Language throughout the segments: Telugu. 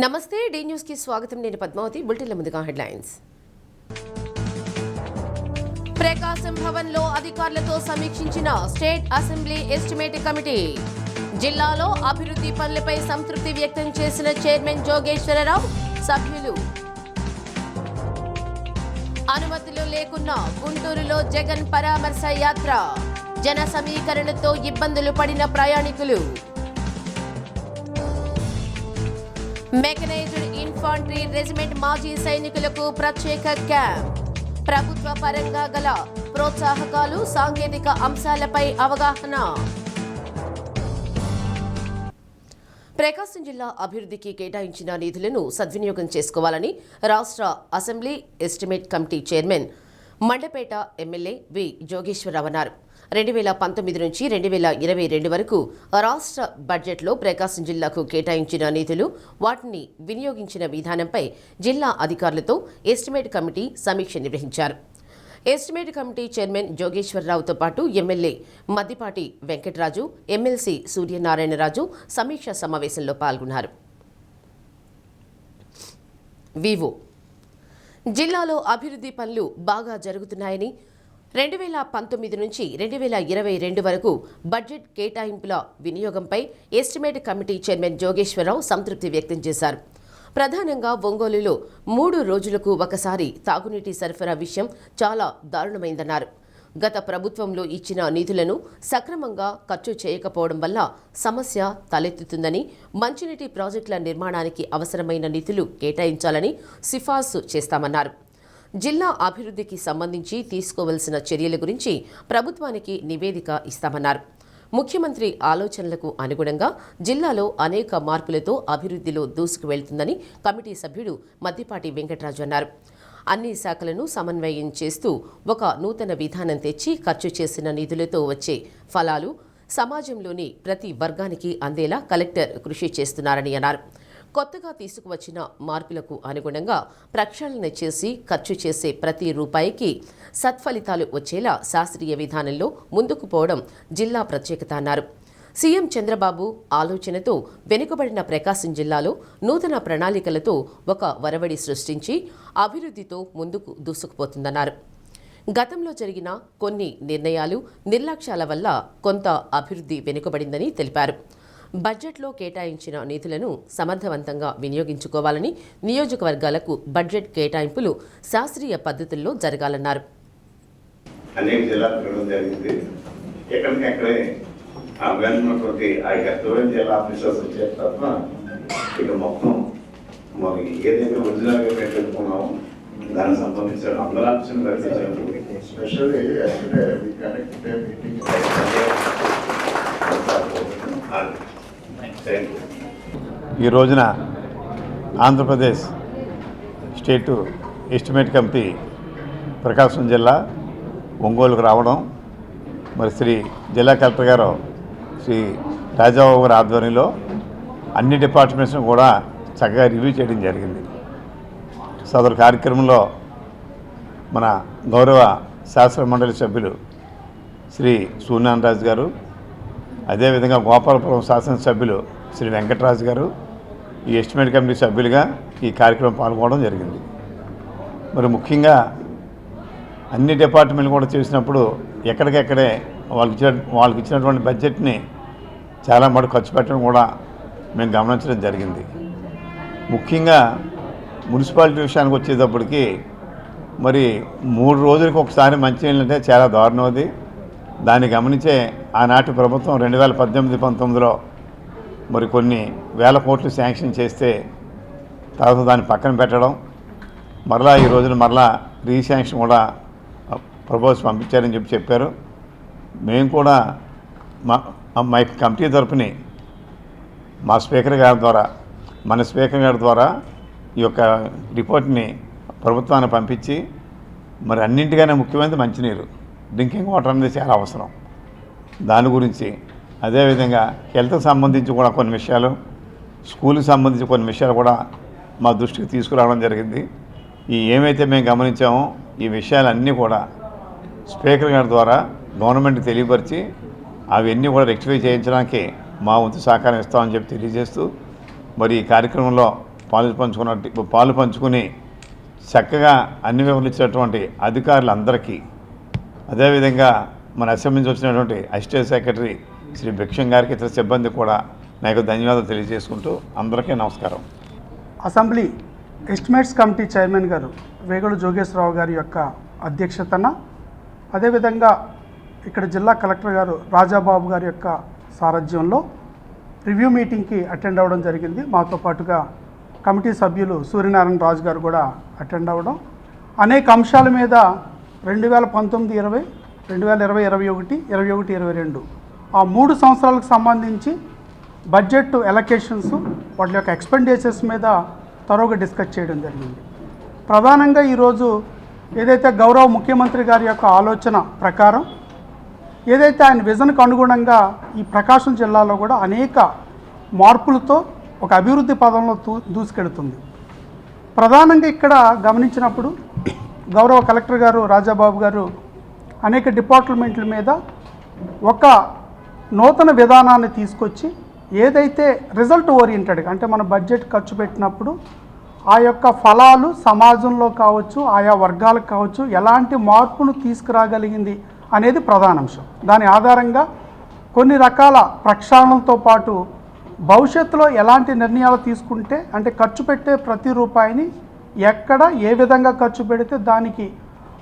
నమస్తే డి న్యూస్ కి స్వాగతం. నేను పద్మావతి. బులెటిన్ల ముందుగా హెడ్లైన్స్. ప్రకాశం భవన్ లో అధికారులతో సమీక్షించిన స్టేట్ అసెంబ్లీ ఎస్టిమేట్ కమిటీ. జిల్లాలో అభివృద్ధి పనులపై సంతృప్తి వ్యక్తం చేసిన చైర్మన్ జోగేశ్వరరావు, సభ్యులు. అనుమతులు లేకున్నా గుంటూరులో జగన్ పరామర్శ యాత్ర. జన సమీకరణతో ఇబ్బందులు పడిన ప్రయాణికులు. మెకనైజ్డ్ ఇన్ఫాంట్రీ రెజిమెంట్ మాజీ సైనికులకు ప్రత్యేక క్యాంప్. ప్రభుత్వ పరంగా గల ప్రోత్సాహకాలు, సాంకేతిక అంశాలపై అవగాహన. ప్రకాశం జిల్లా అభివృద్ధికి కేటాయించిన నిధులను సద్వినియోగం చేసుకోవాలని రాష్ట్ర assembly estimate committee chairman Mandapeta MLA V Jogeswararao అన్నారు. 2019 నుంచి 2022 వరకు రాష్ట్ర బడ్జెట్లో ప్రకాశం జిల్లాకు కేటాయించిన నిధులు, వాటిని వినియోగించిన విధానంపై జిల్లా అధికారులతో ఎస్టిమేట్ కమిటీ సమీక్ష నిర్వహించారు. ఎస్టిమేట్ కమిటీ చైర్మన్ జోగేశ్వరరావుతో పాటు ఎమ్మెల్యే మద్దిపాటి వెంకటరాజు, ఎమ్మెల్సీ సూర్యనారాయణరాజు సమీక్షా సమావేశంలో పాల్గొన్నారు. వివో జిల్లాలో అభివృద్ధి పనులు బాగా జరుగుతున్నాయని 2019 నుంచి 2022 వరకు బడ్జెట్ కేటాయింపుల వినియోగంపై ఎస్టిమేట్ కమిటీ చైర్మన్ జోగేశ్వరరావు సంతృప్తి వ్యక్తం చేశారు. ప్రధానంగా ఒంగోలులో 3 రోజులకు ఒకసారి తాగునీటి సరఫరా విషయం చాలా దారుణమైందన్నారు. గత ప్రభుత్వంలో ఇచ్చిన నిధులను సక్రమంగా ఖర్చు చేయకపోవడం వల్ల సమస్య తలెత్తుతుందని, మంచినీటి ప్రాజెక్టుల నిర్మాణానికి అవసరమైన నిధులు కేటాయించాలని సిఫార్సు చేస్తామన్నారు. జిల్లా అభివృద్ధికి సంబంధించి తీసుకోవలసిన చర్యల గురించి ప్రభుత్వానికి నివేదిక ఇస్తామన్నారు. ముఖ్యమంత్రి ఆలోచనలకు అనుగుణంగా జిల్లాలో అనేక మార్పులతో అభివృద్ధిలో దూసుకు వెళ్తుందని కమిటీ సభ్యుడు మద్దిపాటి వెంకటరాజు అన్నారు. అన్ని శాఖలను సమన్వయం చేస్తూ ఒక నూతన విధానం తెచ్చి ఖర్చు చేసిన నిధులతో వచ్చే ఫలాలు సమాజంలోని ప్రతి వర్గానికి అందేలా కలెక్టర్ కృషి చేస్తున్నారని అన్నారు. కొత్తగా తీసుకువచ్చిన మార్పులకు అనుగుణంగా ప్రక్షాళన చేసి ఖర్చు చేసే ప్రతి రూపాయికి సత్ఫలితాలు వచ్చేలా శాస్త్రీయ విధానంలో ముందుకు పోవడం జిల్లా ప్రత్యేకత అన్నారు. సీఎం చంద్రబాబు ఆలోచనతో వెనుకబడిన ప్రకాశం జిల్లాలో నూతన ప్రణాళికలతో ఒక వరవడి సృష్టించి అభివృద్ధితో ముందుకు దూసుకుపోతుందన్నారు. గతంలో జరిగిన కొన్ని నిర్ణయాలు, నిర్లక్ష్యాల వల్ల కొంత అభివృద్ధి వెనుకబడిందని తెలిపారు. బడ్జెట్లో కేటాయించిన నిధులను సమర్థవంతంగా వినియోగించుకోవాలని, నియోజకవర్గాలకు బడ్జెట్ కేటాయింపులు శాస్త్రీయ పద్ధతుల్లో జరగాలన్నారు. అనేక జిల్లాలు తిరగడం జరిగింది. ఎక్కడికక్కడే ఉన్నటువంటి ఆ యొక్క జిల్లా ఆఫీసర్స్ వచ్చే తప్ప ఇక మొత్తం మరి ఏదైతే ఒరిజినల్గా పెట్టుకున్నామో దానికి సంబంధించిన అందరూ ఆఫీసులు కల్పించారు. Especially yesterday we conducted a meeting. ఈ రోజున ఆంధ్రప్రదేశ్ స్టేటు ఎస్టిమేట్ కమిటీ ప్రకాశం జిల్లా ఒంగోలుకు రావడం, మరి శ్రీ జిల్లా కలెక్టర్ గారు శ్రీ రాజాబాబు గారి ఆధ్వర్యంలో అన్ని డిపార్ట్మెంట్స్ను కూడా చక్కగా రివ్యూ చేయడం జరిగింది. సదరు కార్యక్రమంలో మన గౌరవ శాసన మండలి సభ్యులు శ్రీ సూర్యనారాయణరాజు గారు, అదేవిధంగా గోపాలపురం శాసనసభ్యులు శ్రీ వెంకటరాజు గారు ఈ ఎస్టిమేట్ కమిటీ సభ్యులుగా ఈ కార్యక్రమం పాల్గొనడం జరిగింది. మరి ముఖ్యంగా అన్ని డిపార్ట్మెంట్లు కూడా చేసినప్పుడు ఎక్కడికెక్కడే వాళ్ళకి ఇచ్చినటువంటి బడ్జెట్ని చాలా మటుకు ఖర్చు పెట్టడం కూడా మేము గమనించడం జరిగింది. ముఖ్యంగా మున్సిపాలిటీ విషయానికి వచ్చేటప్పటికి మరి 3 రోజులకు ఒకసారి మంచినీళ్ళు అంటే చాలా దారుణం. అది దాన్ని గమనించే ఆనాటి ప్రభుత్వం 2018-19లో మరి కొన్ని వేల కోట్లు శాంక్షన్ చేస్తే తర్వాత దాన్ని పక్కన పెట్టడం, మరలా ఈ రోజున మరలా రీశాంక్షన్ కూడా ప్రపోజ్ పంపించారని చెప్పారు. మేము కూడా మా కమిటీ తరపుని మా స్పీకర్ గారి ద్వారా, మన స్పీకర్ గారి ద్వారా ఈ యొక్క రిపోర్ట్ని ప్రభుత్వాన్ని పంపించి, మరి అన్నింటికన్నా ముఖ్యమైనది మంచినీరు, డ్రింకింగ్ వాటర్ అనేది చాలా అవసరం. దాని గురించి అదేవిధంగా హెల్త్కి సంబంధించి కూడా కొన్ని విషయాలు, స్కూల్కి సంబంధించి కొన్ని విషయాలు కూడా మా దృష్టికి తీసుకురావడం జరిగింది. ఏమైతే మేము గమనించామో ఈ విషయాలన్నీ కూడా స్పీకర్ గారి ద్వారా గవర్నమెంట్కి తెలియపరిచి అవన్నీ కూడా రెక్టిఫై చేయించడానికి మా వంతు సహకారం ఇస్తామని చెప్పి తెలియజేస్తూ, మరి ఈ కార్యక్రమంలో పాలు పంచుకుని చక్కగా అన్ని వివరాలు ఇచ్చినటువంటి అధికారులందరికీ, అదేవిధంగా మన అసెంబ్లీ నుంచి వచ్చినటువంటి అసిస్టెంట్ సెక్రటరీ శ్రీ భిక్షం గారికి, ఇతర సిబ్బంది కూడా నాకు ధన్యవాదాలు తెలియజేసుకుంటూ అందరికీ నమస్కారం. అసెంబ్లీ ఎస్టిమేట్స్ కమిటీ చైర్మన్ గారు వేగడు జోగేశ్వరరావు గారి యొక్క అధ్యక్షతన, అదేవిధంగా ఇక్కడ జిల్లా కలెక్టర్ గారు రాజాబాబు గారి యొక్క సారథ్యంలో రివ్యూ మీటింగ్కి అటెండ్ అవ్వడం జరిగింది. మాతో పాటుగా కమిటీ సభ్యులు సూర్యనారాయణ రాజు గారు కూడా అటెండ్ అవ్వడం, అనేక అంశాల మీద 2019-20, 2020-21, 21-22 ఆ 3 సంవత్సరాలకు సంబంధించి బడ్జెట్ ఎలకేషన్స్, వాటి యొక్క ఎక్స్పెండిచర్స్ మీద తరోగా డిస్కస్ చేయడం జరిగింది. ప్రధానంగా ఈరోజు ఏదైతే గౌరవ ముఖ్యమంత్రి గారి యొక్క ఆలోచన ప్రకారం, ఏదైతే ఆయన విజన్కు అనుగుణంగా ఈ ప్రకాశం జిల్లాలో కూడా అనేక మార్పులతో ఒక అభివృద్ధి పదంలో దూసుకెళ్తుంది. ప్రధానంగా ఇక్కడ గమనించినప్పుడు గౌరవ కలెక్టర్ గారు రాజాబాబు గారు అనేక డిపార్ట్మెంట్ల మీద ఒక నూతన విధానాన్ని తీసుకొచ్చి, ఏదైతే రిజల్ట్ ఓరియంటెడ్గా, అంటే మన బడ్జెట్ ఖర్చు పెట్టినప్పుడు ఆ యొక్క ఫలాలు సమాజంలో కావచ్చు, ఆయా వర్గాలకు కావచ్చు, ఎలాంటి మార్పును తీసుకురాగలిగింది అనేది ప్రధాన అంశం. దాని ఆధారంగా కొన్ని రకాల ప్రక్షాళనలతో పాటు భవిష్యత్తులో ఎలాంటి నిర్ణయాలు తీసుకుంటే, అంటే ఖర్చు పెట్టే ప్రతి రూపాయిని ఎక్కడ ఏ విధంగా ఖర్చు పెడితే దానికి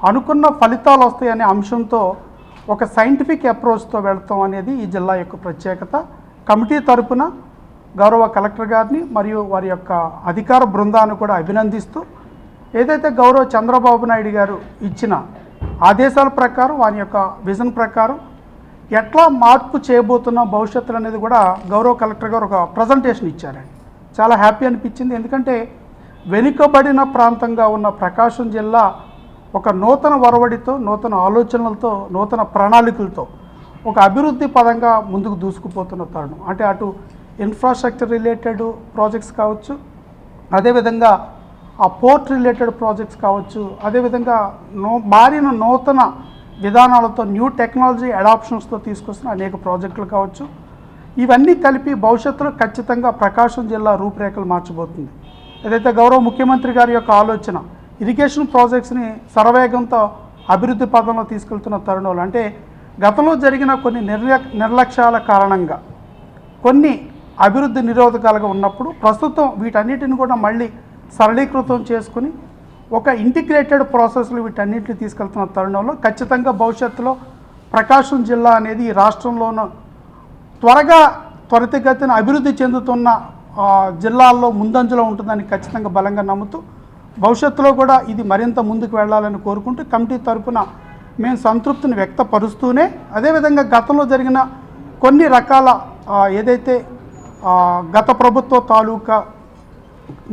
అనుకున్న ఫలితాలు వస్తాయనే అంశంతో ఒక సైంటిఫిక్ అప్రోచ్తో వెళ్తాం అనేది ఈ జిల్లా యొక్క ప్రత్యేకత. కమిటీ తరపున గౌరవ కలెక్టర్ గారిని మరియు వారి యొక్క అధికార బృందాన్ని కూడా అభినందిస్తూ, ఏదైతే గౌరవ చంద్రబాబు నాయుడు గారు ఇచ్చిన ఆదేశాల ప్రకారం, వారి యొక్క విజన్ ప్రకారం ఎట్లా మార్పు చేయబోతున్న భవిష్యత్తులో అనేది కూడా గౌరవ కలెక్టర్ గారు ఒక ప్రజెంటేషన్ ఇచ్చారండి. చాలా హ్యాపీ అనిపించింది. ఎందుకంటే వెనుకబడిన ప్రాంతంగా ఉన్న ప్రకాశం జిల్లా ఒక నూతన ఒరవడితో, నూతన ఆలోచనలతో, నూతన ప్రణాళికలతో ఒక అభివృద్ధి పదంగా ముందుకు దూసుకుపోతున్న తరుణం. అంటే అటు ఇన్ఫ్రాస్ట్రక్చర్ రిలేటెడ్ ప్రాజెక్ట్స్ కావచ్చు, అదేవిధంగా ఆ పోర్ట్ రిలేటెడ్ ప్రాజెక్ట్స్ కావచ్చు, అదేవిధంగా మారిన నూతన విధానాలతో, న్యూ టెక్నాలజీ అడాప్షన్స్తో తీసుకొస్తున్న అనేక ప్రాజెక్టులు కావచ్చు, ఇవన్నీ కలిపి భవిష్యత్తులో ఖచ్చితంగా ప్రకాశం జిల్లా రూపురేఖలు మార్చబోతుంది. ఏదైతే గౌరవ ముఖ్యమంత్రి గారి యొక్క ఆలోచన ఇరిగేషన్ ప్రాజెక్ట్స్ని శరవేగంతో అభివృద్ధి పదంలో తీసుకెళ్తున్న తరుణంలో, అంటే గతంలో జరిగిన కొన్ని నిర్లక్ష్యాల కారణంగా కొన్ని అభివృద్ధి నిరోధకాలుగా ఉన్నప్పుడు, ప్రస్తుతం వీటన్నిటిని కూడా మళ్ళీ సరళీకృతం చేసుకుని ఒక ఇంటిగ్రేటెడ్ ప్రాసెస్లో వీటన్నిటిని తీసుకెళ్తున్న తరుణంలో ఖచ్చితంగా భవిష్యత్తులో ప్రకాశం జిల్లా అనేది ఈ రాష్ట్రంలోనూ త్వరితగతిన అభివృద్ధి చెందుతున్న జిల్లాల్లో ముందంజలో ఉంటుందని ఖచ్చితంగా బలంగా నమ్ముతూ, భవిష్యత్తులో కూడా ఇది మరింత ముందుకు వెళ్ళాలని కోరుకుంటూ కమిటీ తరపున మేము సంతృప్తిని వ్యక్తపరుస్తూనే, అదేవిధంగా గతంలో జరిగిన కొన్ని రకాల ఏదైతే గత ప్రభుత్వ తాలూకా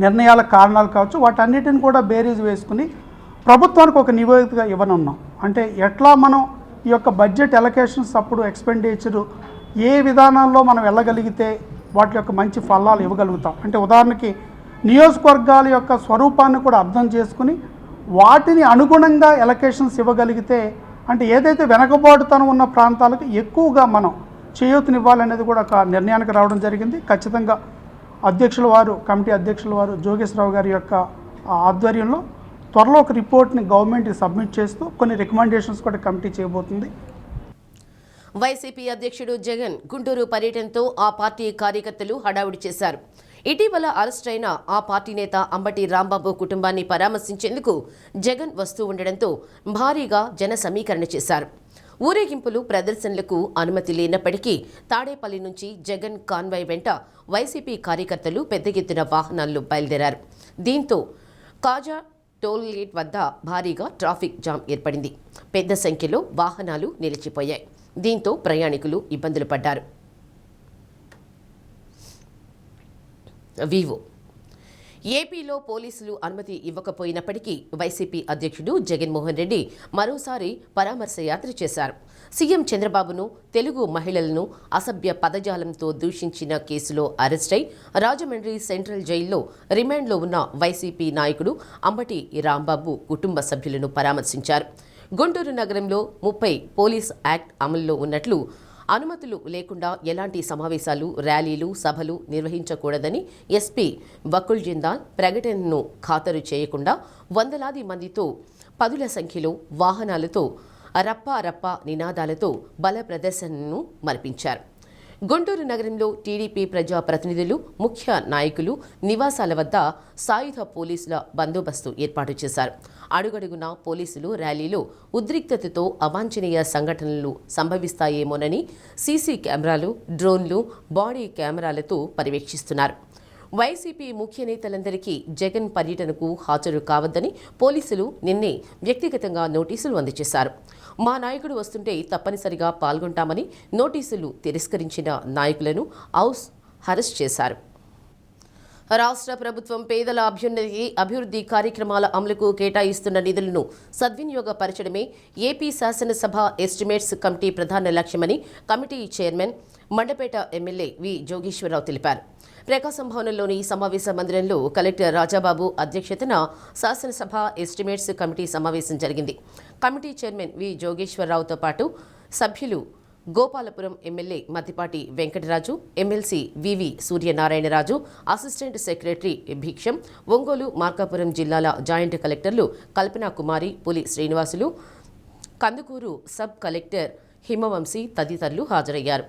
నిర్ణయాల కారణాలు కావచ్చు, వాటన్నిటిని కూడా బేరీజ్ వేసుకుని ప్రభుత్వానికి ఒక నివేదిక ఇవ్వనున్నాం. అంటే ఎట్లా మనం ఈ యొక్క బడ్జెట్ ఎలకేషన్స్ అప్పుడు ఎక్స్పెండిచరు ఏ విధానాల్లో మనం వెళ్ళగలిగితే వాటి యొక్క మంచి ఫలాలు ఇవ్వగలుగుతాం. అంటే ఉదాహరణకి నియోజకవర్గాల యొక్క స్వరూపాన్ని కూడా అర్థం చేసుకుని వాటిని అనుగుణంగా ఎలకేషన్స్ ఇవ్వగలిగితే, అంటే ఏదైతే వెనకబాటుతనం ఉన్న ప్రాంతాలకు ఎక్కువగా మనం చేయూతనివ్వాలనేది కూడా ఒక నిర్ణయానికి రావడం జరిగింది. ఖచ్చితంగా అధ్యక్షుల వారు, కమిటీ అధ్యక్షుల వారు జోగేశ్వరరావు గారి యొక్క ఆధ్వర్యంలో త్వరలో ఒక రిపోర్ట్ని గవర్నమెంట్కి సబ్మిట్ చేస్తూ కొన్ని రికమెండేషన్స్ కూడా కమిటీ చేయబోతుంది. వైసీపీ అధ్యక్షుడు జగన్ గుంటూరు పర్యటనతో ఆ పార్టీ కార్యకర్తలు హడావుడి చేశారు. ఇటీవల అరెస్ట్ అయిన ఆ పార్టీ నేత అంబటి రాంబాబు కుటుంబాన్ని పరామర్శించేందుకు జగన్ వస్తూ ఉండడంతో భారీగా జన సమీకరణ చేశారు. ఊరేగింపులు, ప్రదర్శనలకు అనుమతి లేనప్పటికీ తాడేపల్లి నుంచి జగన్ కాన్వాయ్ వెంట వైసీపీ కార్యకర్తలు పెద్ద ఎత్తున వాహనాల్లో బయలుదేరారు. దీంతో కాజా టోల్ గేట్ వద్ద భారీగా ట్రాఫిక్ జామ్ ఏర్పడింది. పెద్ద సంఖ్యలో వాహనాలు నిలిచిపోయాయి. దీంతో ప్రయాణికులు ఇబ్బందులు పడ్డారు. వివో ఏపీలో పోలీసులు అనుమతి ఇవ్వకపోయినప్పటికీ వైసీపీ అధ్యక్షుడు జగన్మోహన్ రెడ్డి మరోసారి పరామర్శ యాత్ర చేశారు. సీఎం చంద్రబాబును, తెలుగు మహిళలను అసభ్య పదజాలంతో దూషించిన కేసులో అరెస్టై రాజమండ్రి సెంట్రల్ జైల్లో రిమాండ్లో ఉన్న వైసీపీ నాయకుడు అంబటి రాంబాబు కుటుంబ సభ్యులను పరామర్శించారు. గుంటూరు నగరంలో 30 పోలీస్ యాక్ట్ అమల్లో ఉన్నట్లు అనుమతులు లేకుండా ఎలాంటి సమావేశాలు, ర్యాలీలు, సభలు నిర్వహించకూడదని ఎస్పీ వకుల్ జిందాల్ ప్రకటనను ఖాతరు చేయకుండా వందలాది మందితో పదుల సంఖ్యలో వాహనాలతో రప్పా రప్పా నినాదాలతో బల ప్రదర్శనను మరిపించారు. గుంటూరు నగరంలో టీడీపీ ప్రజా ప్రతినిధులు, ముఖ్య నాయకులు నివాసాల వద్ద సాయుధ పోలీసుల బందోబస్తు ఏర్పాటు చేశారు. అడుగడుగునా పోలీసులు ర్యాలీలో ఉద్రిక్తతతో అవాంఛనీయ సంఘటనలు సంభవిస్తాయేమోనని సీసీ కెమెరాలు, డ్రోన్లు, బాడీ కెమెరాలతో పర్యవేక్షిస్తున్నారు. వైసీపీ ముఖ్య నేతలందరికీ జగన్ పర్యటనకు హాజరు కావద్దని పోలీసులు నిన్నే వ్యక్తిగతంగా నోటీసులు అందజేశారు. మా నాయకుడు వస్తుంటే తప్పనిసరిగా పాల్గొంటామని నోటీసులు తిరస్కరించిన నాయకులను హౌస్ అరెస్ట్ చేశారు. రాష్ట్ర ప్రభుత్వం పేదల అభివృద్ధి కార్యక్రమాల అమలుకు కేటాయిస్తున్న నిధులను సద్వినియోగపరచడమే ఏపీ శాసనసభ ఎస్టిమేట్స్ కమిటీ ప్రధాన లక్ష్యమని committee chairman Mandapeta MLA V Jogeswara Rao తెలిపారు. ప్రకాశం భవనంలోని సమావేశ మందిరంలో కలెక్టర్ రాజాబాబు అధ్యక్షతన శాసనసభ ఎస్టిమేట్స్ కమిటీ సమావేశం జరిగింది. కమిటీ చైర్మన్ వి జోగేశ్వరరావుతో పాటు సభ్యులు గోపాలపురం ఎమ్మెల్యే మద్దిపాటి వెంకటరాజు, ఎమ్మెల్సీ వివి సూర్యనారాయణరాజు, అసిస్టెంట్ సెక్రటరీ భిక్షం, ఒంగోలు, మార్కాపురం జిల్లాల జాయింట్ కలెక్టర్లు కల్పనా కుమారి, పులి శ్రీనివాసులు, కందుకూరు సబ్ కలెక్టర్ హిమవంశీ తదితరులు హాజరయ్యారు.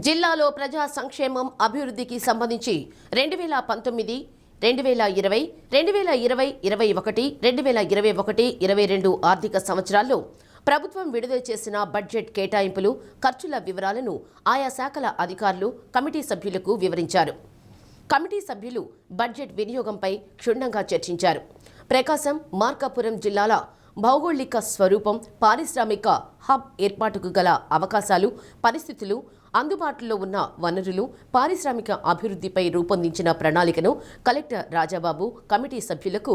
జిల్లాలో ప్రజా సంక్షేమం, అభివృద్ధికి సంబంధించి 2019, 2020, 2020, 2021, 2021, 22 ఆర్థిక సంవత్సరాల్లో ప్రభుత్వం విడుదల చేసిన బడ్జెట్ కేటాయింపులు, ఖర్చుల వివరాలను ఆయా శాఖల అధికారులు కమిటీ సభ్యులకు వివరించారు. కమిటీ సభ్యులు బడ్జెట్ వినియోగంపై క్షుణ్ణంగా చర్చించారు. ప్రకాశం, మార్కాపురం జిల్లాల భౌగోళిక స్వరూపం, పారిశ్రామిక హబ్ ఏర్పాటుకు గల అవకాశాలు, పరిస్థితులు, అందుబాటులో ఉన్న వనరులు, పారిశ్రామిక అభివృద్ధిపై రూపొందించిన ప్రణాళికను కలెక్టర్ రాజాబాబు కమిటీ సభ్యులకు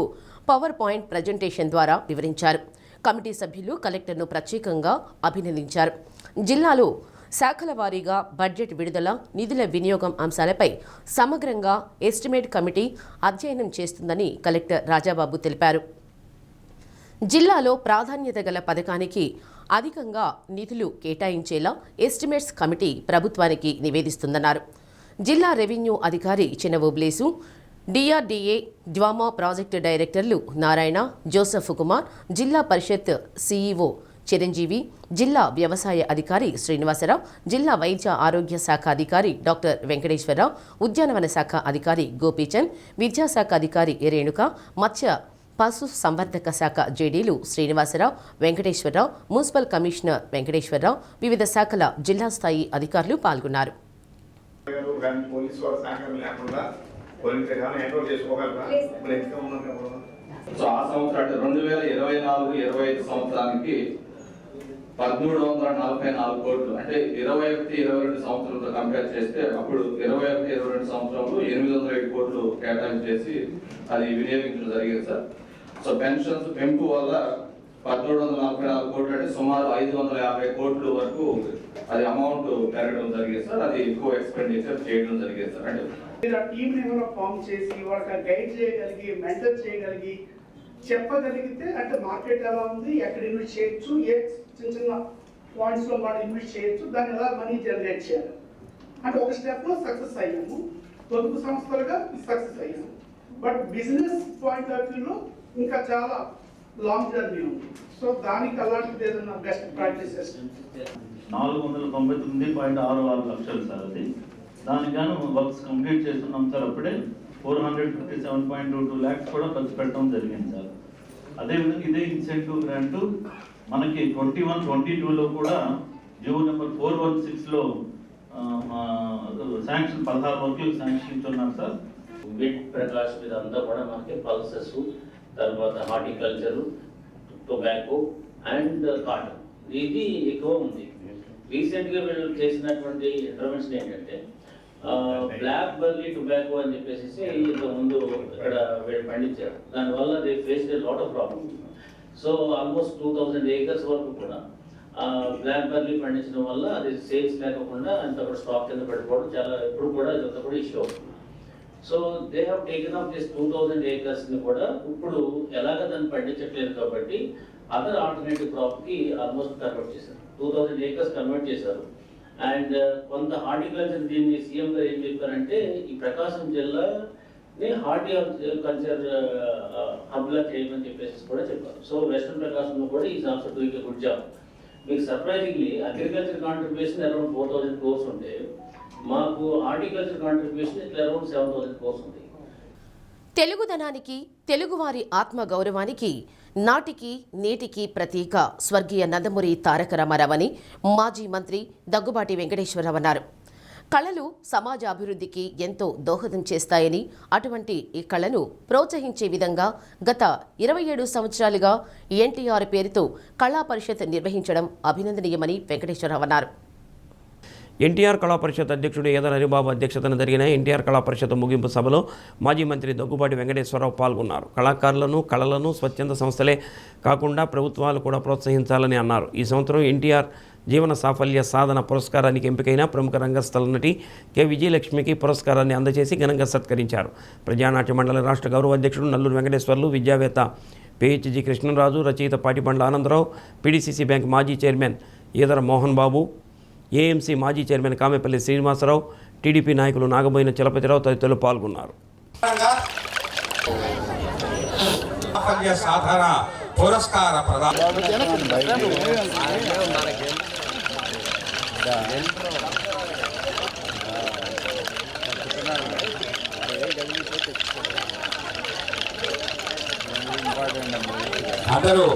పవర్ పాయింట్ ప్రజెంటేషన్ ద్వారా వివరించారు. కమిటీ సభ్యులు కలెక్టర్ను ప్రత్యేకంగా అభినందించారు. జిల్లాలో శాఖల వారీగా బడ్జెట్ విడుదల, నిధుల వినియోగం అంశాలపై సమగ్రంగా ఎస్టిమేట్ కమిటీ అధ్యయనం చేస్తుందని కలెక్టర్ రాజాబాబు తెలిపారు. జిల్లాలో ప్రాధాన్యత గల పథకానికి అధికంగా నిధులు కేటాయించేలా ఎస్టిమేట్స్ కమిటీ ప్రభుత్వానికి నివేదిస్తుందన్నారు. జిల్లా రెవెన్యూ అధికారి చినవోబ్లేసు, డిఆర్డీఏ డ్వామా ప్రాజెక్టు డైరెక్టర్లు నారాయణ, జోసెఫ్ కుమార్, జిల్లా పరిషత్ సీఈఓ చిరంజీవి, జిల్లా వ్యవసాయ అధికారి శ్రీనివాసరావు, జిల్లా వైద్య ఆరోగ్య శాఖ అధికారి డాక్టర్ వెంకటేశ్వరరావు, ఉద్యానవన శాఖ అధికారి గోపీచంద్, విద్యాశాఖ అధికారి రేణుక, మత్స్య పశు సంవర్ధక శాఖ జేడీలు శ్రీనివాసరావు, వెంకటేశ్వరరావు, మున్సిపల్ కమిషనర్ వెంకటేశ్వరరావు, వివిధ శాఖల జిల్లా స్థాయి అధికారులు పాల్గొన్నారు. సో ఆ సంవత్సరం అంటే 2024-25 సంవత్సరానికి 1344 కోట్లు, అంటే 21-22 సంవత్సరంతో కంపేర్ చేస్తే అప్పుడు 21-22 సంవత్సరంలో 807 కోట్లు కేటాయించేసి అది వినియోగించడం జరిగింది సార్. సో పెన్షన్స్ పెంపు వల్ల 1344 కోట్లు అంటే సుమారు 550 కోట్లు వరకు అది అమౌంట్ పెరగడం జరిగింది సార్. అది ఎక్కువ ఎక్స్పెండిచర్ చేయడం జరిగింది సార్. అంటే టీమ్ ఫామ్ చేసి వాళ్ళకి గైడ్ చేయగలిగి, మెంటర్ చేయగలిగి, చెప్పగలిగితే అంటే మార్కెట్ ఎలా ఉంది, ఎక్కడ ఇన్వెస్ట్ చేయొచ్చు, ఏ చిన్న చిన్న పాయింట్స్లో మనం ఇన్వెస్ట్ చేయొచ్చు, దాన్ని ఎలా మనీ జనరేట్ చేయాలి అంటే ఒక స్టెప్లో సక్సెస్ అయ్యాము. పొదుపు సంస్థలుగా సక్సెస్ అయ్యాము. బట్ బిజినెస్ పాయింట్ ఆఫ్ వ్యూలో ఇంకా చాలా లాంగ్ జర్నీ ఉంది. సో దానికి అలాంటిది ఏదైనా బెస్ట్ ప్రాక్టీసెస్ 499.66 లక్షలు సార్. అది దానికి గాను వర్క్స్ కంప్లీట్ చేస్తున్నాం సార్. అప్పుడే 457.22 lakhs కూడా ఖర్చు పెట్టడం జరిగింది సార్. అదేవిధంగా ఇదే ఇన్సెంటివ్ గ్రాంట్ మనకి 21-22లో కూడా జియో నెంబర్ 416లో శాంక్షన్ 16 వర్కులకు శాంక్షన్ ఇచ్చున్నారు సార్. బిడ్ ప్రకాష్ మీద అంతా కూడా మనకి పల్సెస్, తర్వాత హార్టికల్చరు, టొబాకో అండ్ కాటన్ ఇది ఎక్కువ ఉంది. రీసెంట్గా వీళ్ళు చేసినటువంటి ఇంటర్వెన్షన్ ఏంటంటే బ్లాక్ బర్లీ టొబాకో అని చెప్పేసి ఇంతకుముందు ఇక్కడ వీళ్ళు పండించారు. దానివల్ల they face a lot of problem. So almost 2000 acres వరకు కూడా బ్లాక్ బర్లీ పండించడం వల్ల అది సేల్స్ లేకుండా అంత కూడా స్టాక్ కింద పడిపోవడం చాలా ఎప్పుడు కూడా ఇదంతా కూడా ఇష్యూ అవుతుంది. So they have taken up this 2000 acres ని కూడా ఇప్పుడు ఎలాగ దాన్ని పండించట్లేదు కాబట్టి అదర్ ఆల్టర్నేటివ్ క్రాప్కి ఆల్మోస్ట్ కన్వర్ట్ చేశారు. 2000 acres కన్వర్ట్ చేశారు. అండ్ కొంత హార్టికల్చర్ దీన్ని సీఎం గారు ఏం చెప్పారంటే ఈ ప్రకాశం జిల్లాని హార్టికల్చర్ హబ్లా చేయమని చెప్పేసి కూడా చెప్పారు. సో వెస్ట్రన్ ప్రకాశంలో కూడా ఈ సంస్థ డూయింగ్ ఎ గుడ్ జాబ్. మీకు surprisingly agriculture contribution around 4,000 crores ఉంటే మాకు హార్టికల్చర్ కాంట్రిబ్యూషన్ ఇట్లా అరౌండ్ 7,000 crores ఉంది. తెలుగుదనానికి, తెలుగువారి ఆత్మగౌరవానికి నాటికి నేటికి ప్రతీక స్వర్గీయ నందమూరి తారక రామారావు అని మాజీ మంత్రి దగ్గుబాటి వెంకటేశ్వరరావు అన్నారు. కళలు సమాజ అభివృద్ధికి ఎంతో దోహదం చేస్తాయని, అటువంటి ఈ కళను ప్రోత్సహించే విధంగా గత 27 సంవత్సరాలుగా ఎన్టీఆర్ పేరుతో కళా పరిషత్ నిర్వహించడం అభినందనీయమని వెంకటేశ్వరరావు అన్నారు. ఎన్టీఆర్ కళా పరిషత్ అధ్యక్షుడు ఏదర్ హరిబాబు అధ్యక్షతన జరిగిన ఎన్టీఆర్ కళా పరిషత్ ముగింపు సభలో మాజీ మంత్రి దగ్గుబాటి వెంకటేశ్వరరావు పాల్గొన్నారు. కళాకారులను, కళలను స్వచ్ఛంద సంస్థలే కాకుండా ప్రభుత్వాలు కూడా ప్రోత్సహించాలని అన్నారు. ఈ సంవత్సరం ఎన్టీఆర్ జీవన సాఫల్య సాధన పురస్కారానికి ఎంపికైన ప్రముఖ రంగస్థల నటి కె విజయలక్ష్మికి పురస్కారాన్ని అందజేసి ఘనంగా సత్కరించారు. ప్రజానాట్య మండలి రాష్ట్ర గౌరవ అధ్యక్షుడు నల్లూరు వెంకటేశ్వర్లు, విద్యావేత్త పిహెచ్జి కృష్ణరాజు, రచయిత పాటిబండ్ల ఆనందరావు, పిడిసిసి బ్యాంక్ మాజీ చైర్మన్ ఈదర మోహన్ బాబు, ఏఎంసీ మాజీ చైర్మన్ కామెపల్లి శ్రీనివాసరావు, టీడీపీ నాయకులు నాగబోయిన చలపతిరావు తదితరులు పాల్గొన్నారు. అందరూ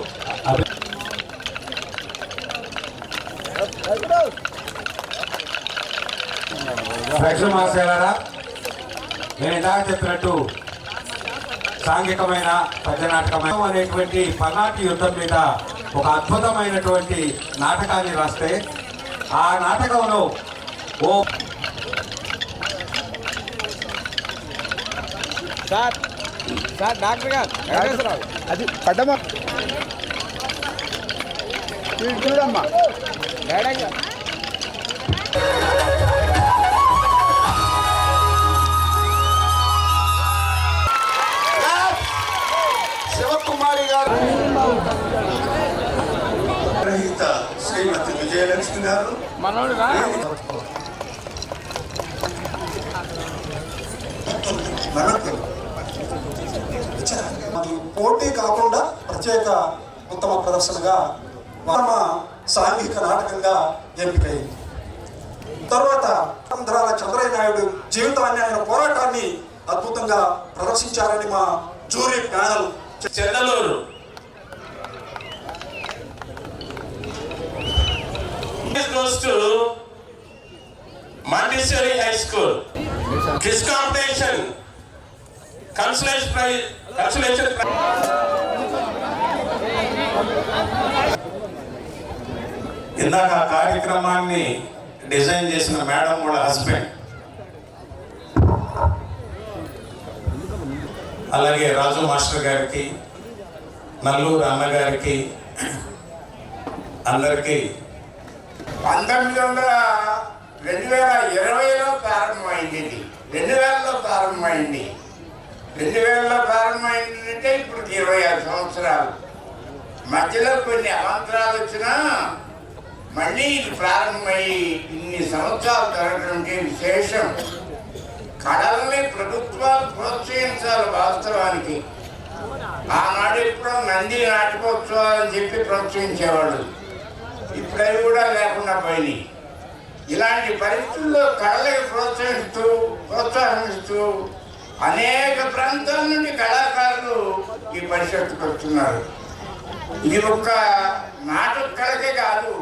మాస్టర్లారా, నేను ఇందాక చెప్పినట్టు సాంఘికమైన పద్యనాటకమైన అనేటువంటి పల్నాటి యుద్ధం మీద ఒక అద్భుతమైనటువంటి నాటకాన్ని రాస్తే ఆ నాటకంలో డాక్టర్ గారు అది పడ్డమ్మా చూడమ్మా మేడంగా రహిత శ్రీమతి విజయలక్ష్మి గారు, పోటీ కాకుండా ప్రత్యేక ఉత్తమ ప్రదర్శనగా సాంఘిక నాటకంగా ఎంపికైంది. తర్వాత ఆంధ్రాల చంద్రయ్య నాయుడు జీవితాన్ని, ఆయన పోరాటాన్ని అద్భుతంగా ప్రదర్శించారని మా jury panel. Chennaluru goes to Mandisari High School. Quiz competition, consolation prize. ఇందాక కార్యక్రమాన్ని డిజైన్ చేసిన మేడం వాళ్ళ హస్బెండ్, అలాగే రాజు మాస్టర్ గారికి, నల్లూరు అన్నగారికి, అందరికీ 2020లో ప్రారంభమైంది. ఇది 2000లో ప్రారంభమైంది. 2000లో ప్రారంభమైందంటే ఇప్పుడు 26 సంవత్సరాలు. మధ్యలో కొన్ని అవాంతరాలు వచ్చినా మళ్ళీ ఇది ప్రారంభమయ్యి ఇన్ని సంవత్సరాలు జరగడం విశేషం. కళల్ని ప్రభుత్వాలు ప్రోత్సహించాలి. వాస్తవానికి ఆనాడు ఎప్పుడో నంది నాటకోత్సవాలు అని చెప్పి ప్రోత్సహించేవాడు. ఇప్పుడు అవి కూడా లేకుండా పోయినాయి. ఇలాంటి పరిస్థితుల్లో కళలకు ప్రోత్సహిస్తూ అనేక ప్రాంతాల నుండి కళాకారులు ఈ పరిషత్తుకు వస్తున్నారు. ఇది ఒక నాటక కళకే కాదు,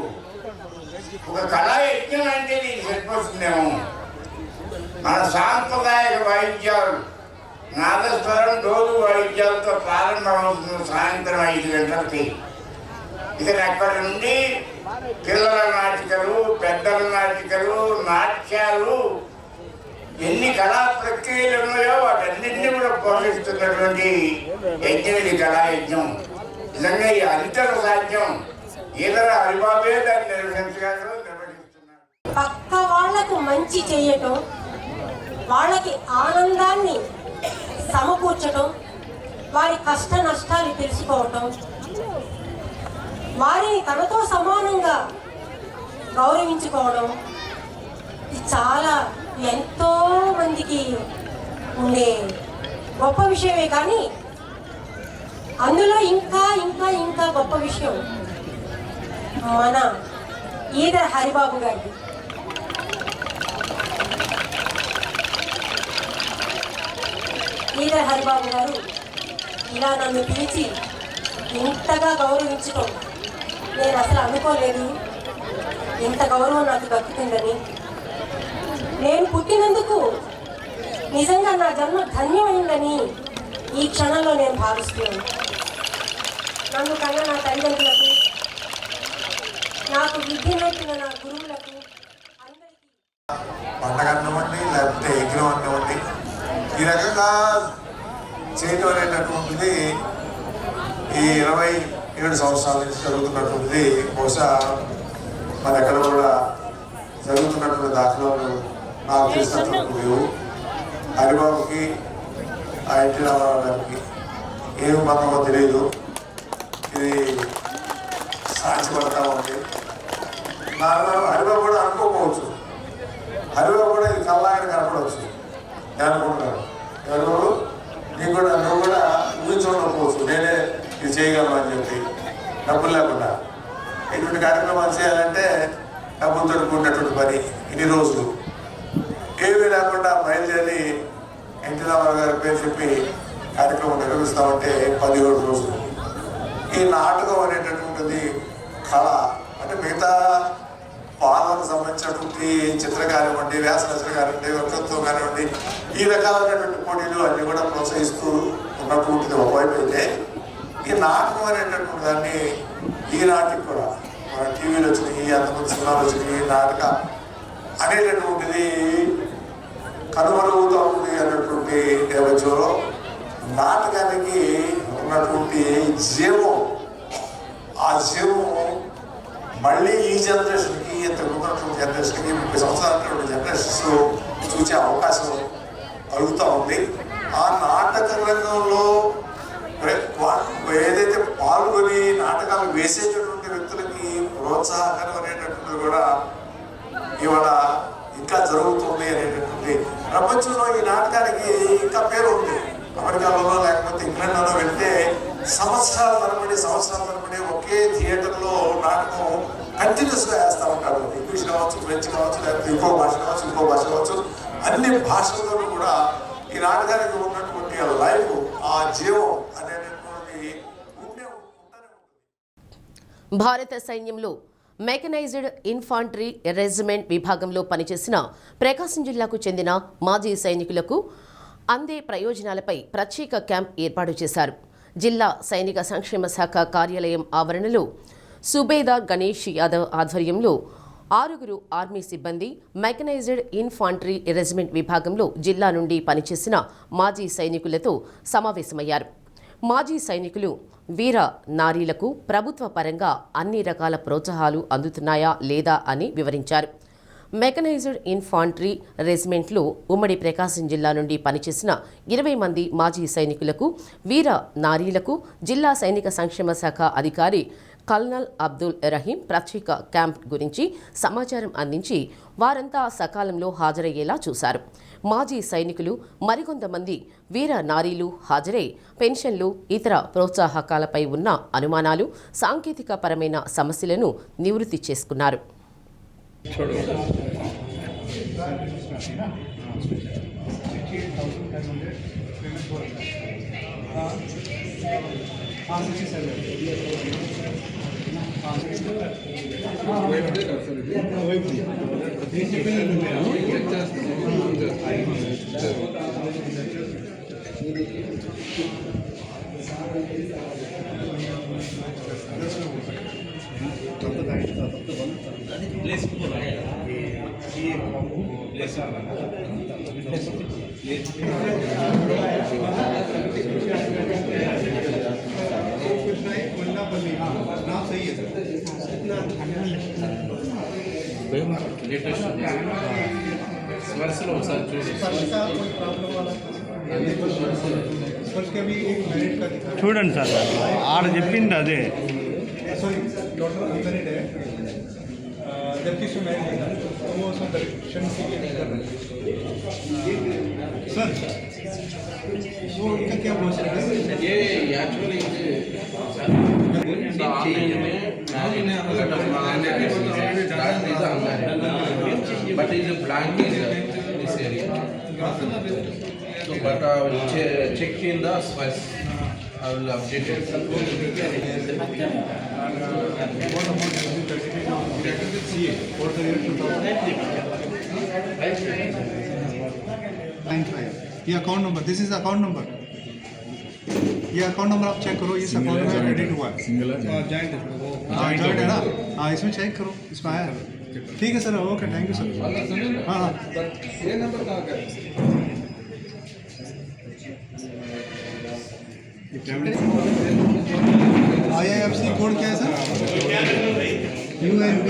ఒక కళా యజ్ఞం అంటే నీకు సరిపోతుందేమో. మన సాంప్రదాయక వాయిద్యాలు, నాదస్వరం, డోలు వాయిద్యాలతో ప్రారంభమవుతుంది సాయంత్రం 5 గంటలకి. ఇక అక్కడి నుండి పిల్లల నాటికలు, పెద్దల నాటికలు, నాట్యాలు, ఎన్ని కళా ప్రక్రియలు ఉన్నాయో వాటన్నింటినీ కూడా పోషిస్తున్నటువంటి యజ్ఞం ఇది కళాయజ్ఞం. నిజంగా ఈ అనితర సాధ్యం ఈదర హరిబాబే దాన్ని నిర్వహిస్తున్నారు. పక్క వాళ్లకు మంచి చేయటం, వాళ్ళకి ఆనందాన్ని సమకూర్చటం, వారి కష్ట నష్టాలు తెలుసుకోవటం, వారిని తనతో సమానంగా గౌరవించుకోవడం ఇది చాలా ఎంతో మందికి ఉండే గొప్ప విషయమే. కానీ అందులో ఇంకా ఇంకా ఇంకా గొప్ప విషయం మన ఈదర్ హరిబాబు గారిది. ఈదర్ హరిబాబు గారు ఇలా నన్ను పిలిచి ఇంతగా గౌరవించడం నేను అసలు అనుకోలేదు. ఇంత గౌరవం నాకు దక్కుతుందని, నేను పుట్టినందుకు నిజంగా నా జన్మ ధన్యమైందని ఈ క్షణంలో నేను భావిస్తున్నాను. నన్ను కన్నా నా తల్లిదండ్రులకు, నాకు విద్య నేర్పిన నా గురువులకు అందరికీ పండగ అన్నవండి లేకపోతే యజ్ఞం అన్నవండి ఈ రకంగా చేయడం అనేటటువంటిది ఈ 27 సంవత్సరాల నుంచి జరుగుతున్నటువంటిది బహుశా మన ఎక్కడ కూడా జరుగుతున్నటువంటి దాఖలాలు నాకు తెలిసినటువంటి లేవు. హరిబాబుకి ఆ ఎన్టీ రామారావు గారికి ఏమి బంధమో తెలియదు. ఇది సాక్షిపడతా ఉంది. హరిబాబు కూడా అనుకోకపోవచ్చు, హరిబాబు కూడా ఇది కల్లాగా కనపడవచ్చు. నేను అనుకుంటున్నాను ఎవరు నువ్వు కూడా ఊహించుకోకపోవచ్చు నేనే ఇది చేయగలను అని చెప్పి. డబ్బులు లేకుండా ఇటువంటి కార్యక్రమాలు చేయాలంటే డబ్బులు దొరుకుతున్నటువంటి పని. ఇన్ని రోజులు ఏమీ లేకుండా బయలుదేరి ఎన్టీ రామారావు గారి పేరు చెప్పి కార్యక్రమం నిర్వహిస్తామంటే 17 రోజులు. ఈ నాటకం అనేటటువంటిది కళ అంటే మిగతా పాలనకు సంబంధించినటువంటి చిత్ర కానివ్వండి, వ్యాసరచన కానివ్వండి, వక్తృత్వం కానివ్వండి, ఈ రకాలైనటువంటి పోటీలు అన్నీ కూడా ప్రోత్సహిస్తూ ఉన్నటువంటిది ఒకవైపు అయితే, ఈ నాటకం అనేటటువంటి దాన్ని ఈనాటికి కూడా మన టీవీలు వచ్చినాయి, అంతమంది సినిమాలు వచ్చినాయి, నాటక అనేటటువంటిది కనుమరుగుతూ ఉంది అన్నటువంటి నేపథ్యంలో నాటకానికి ఉన్నటువంటి జీవం, ఆ జీవం మళ్ళీ ఈ జనరేషన్కి ఇంతకు ఉన్నటువంటి జనరేషన్కి 30 సంవత్సరాల జనరేషన్స్ చూసే అవకాశం కలుగుతూ ఉంది. ఆ నాటక రంగంలో ఏదైతే పాల్గొని నాటకాలు వేసేటటువంటి వ్యక్తులకి ప్రోత్సాహకరం అనేటటువంటిది కూడా ఇవాళ ఇంకా జరుగుతుంది అనేటటువంటి ప్రపంచంలో ఈ నాటకానికి ఇంకా పేరు ఉంది. అమెరికాలో లేకపోతే ఇంగ్లాండ్లో వెళ్తే సంవత్సరాల తరబడి ఒకే థియేటర్లో నాటకం కంటిన్యూస్గా వేస్తూ ఉంటారు. ఇంగ్లీష్ కావచ్చు, ఫ్రెంచ్ కావచ్చు, లేకపోతే ఇంకో భాష కావచ్చు, అన్ని భాషల్లోనూ కూడా ఈ నాటకానికి ఉన్నటువంటి లైఫ్, ఆ జీవం అనేటటువంటి ఉంటూనే ఉంటుంది. భారత సైన్యంలో మెకనైజ్డ్ ఇన్ఫాంట్రీ రెజిమెంట్ విభాగంలో పనిచేసిన ప్రకాశం జిల్లాకు చెందిన మాజీ సైనికులకు అందే ప్రయోజనాలపై ప్రత్యేక క్యాంప్ ఏర్పాటు చేశారు. జిల్లా సైనిక సంక్షేమ శాఖ కార్యాలయం ఆవరణలో సుబేదార్ గణేష్ యాదవ్ ఆధ్వర్యంలో 6 ఆర్మీ సిబ్బంది మెకనైజ్డ్ ఇన్ఫాంట్రీ రెజిమెంట్ విభాగంలో జిల్లా నుండి పనిచేసిన మాజీ సైనికులతో సమావేశమయ్యారు. మాజీ సైనికులు వీర నారీలకు ప్రభుత్వ పరంగా అన్ని రకాల ప్రోత్సాహాలు అందుతున్నాయా లేదా అని వివరించారు. మెకనైజ్డ్ ఇన్ఫాంట్రీ రెజిమెంట్లో ఉమ్మడి ప్రకాశం జిల్లా నుండి పనిచేసిన 20 మంది మాజీ సైనికులకు, వీర నారీలకు జిల్లా సైనిక సంక్షేమ శాఖ అధికారి కల్నల్ అబ్దుల్ రహీం ప్రత్యేక క్యాంప్ గురించి సమాచారం అందించి వారంతా సకాలంలో హాజరయ్యేలా చూశారు. మాజీ సైనికులు మరికొంతమంది వీర నారీలు హాజరై పెన్షన్లు, ఇతర ప్రోత్సాహకాలపై ఉన్న అనుమానాలు, సాంకేతిక పరమైన సమస్యలను నివృత్తి చేసుకున్నారు. చూడండి సార్, ఆడ చెప్పింది అదే. जबकि वो संरक्षण के लिए नहीं कर रहे सर। वो इनका क्या प्रोसेस है? ये actually but is a blank in this area. So, but I will check in the spice. I will update it. ये account number, this is account number. ये अकाउंट नंबर आप चेक करो, इस अकाउंट में क्रेडिट हुआ है, जॉइंट है ना? हाँ, इसमें चेक करो, इसमें आया है। ठीक है sir, okay, thank you sir. हाँ हाँ, ये नंबर कहाँ का है? IIFC कोड क्या है सर? UNB।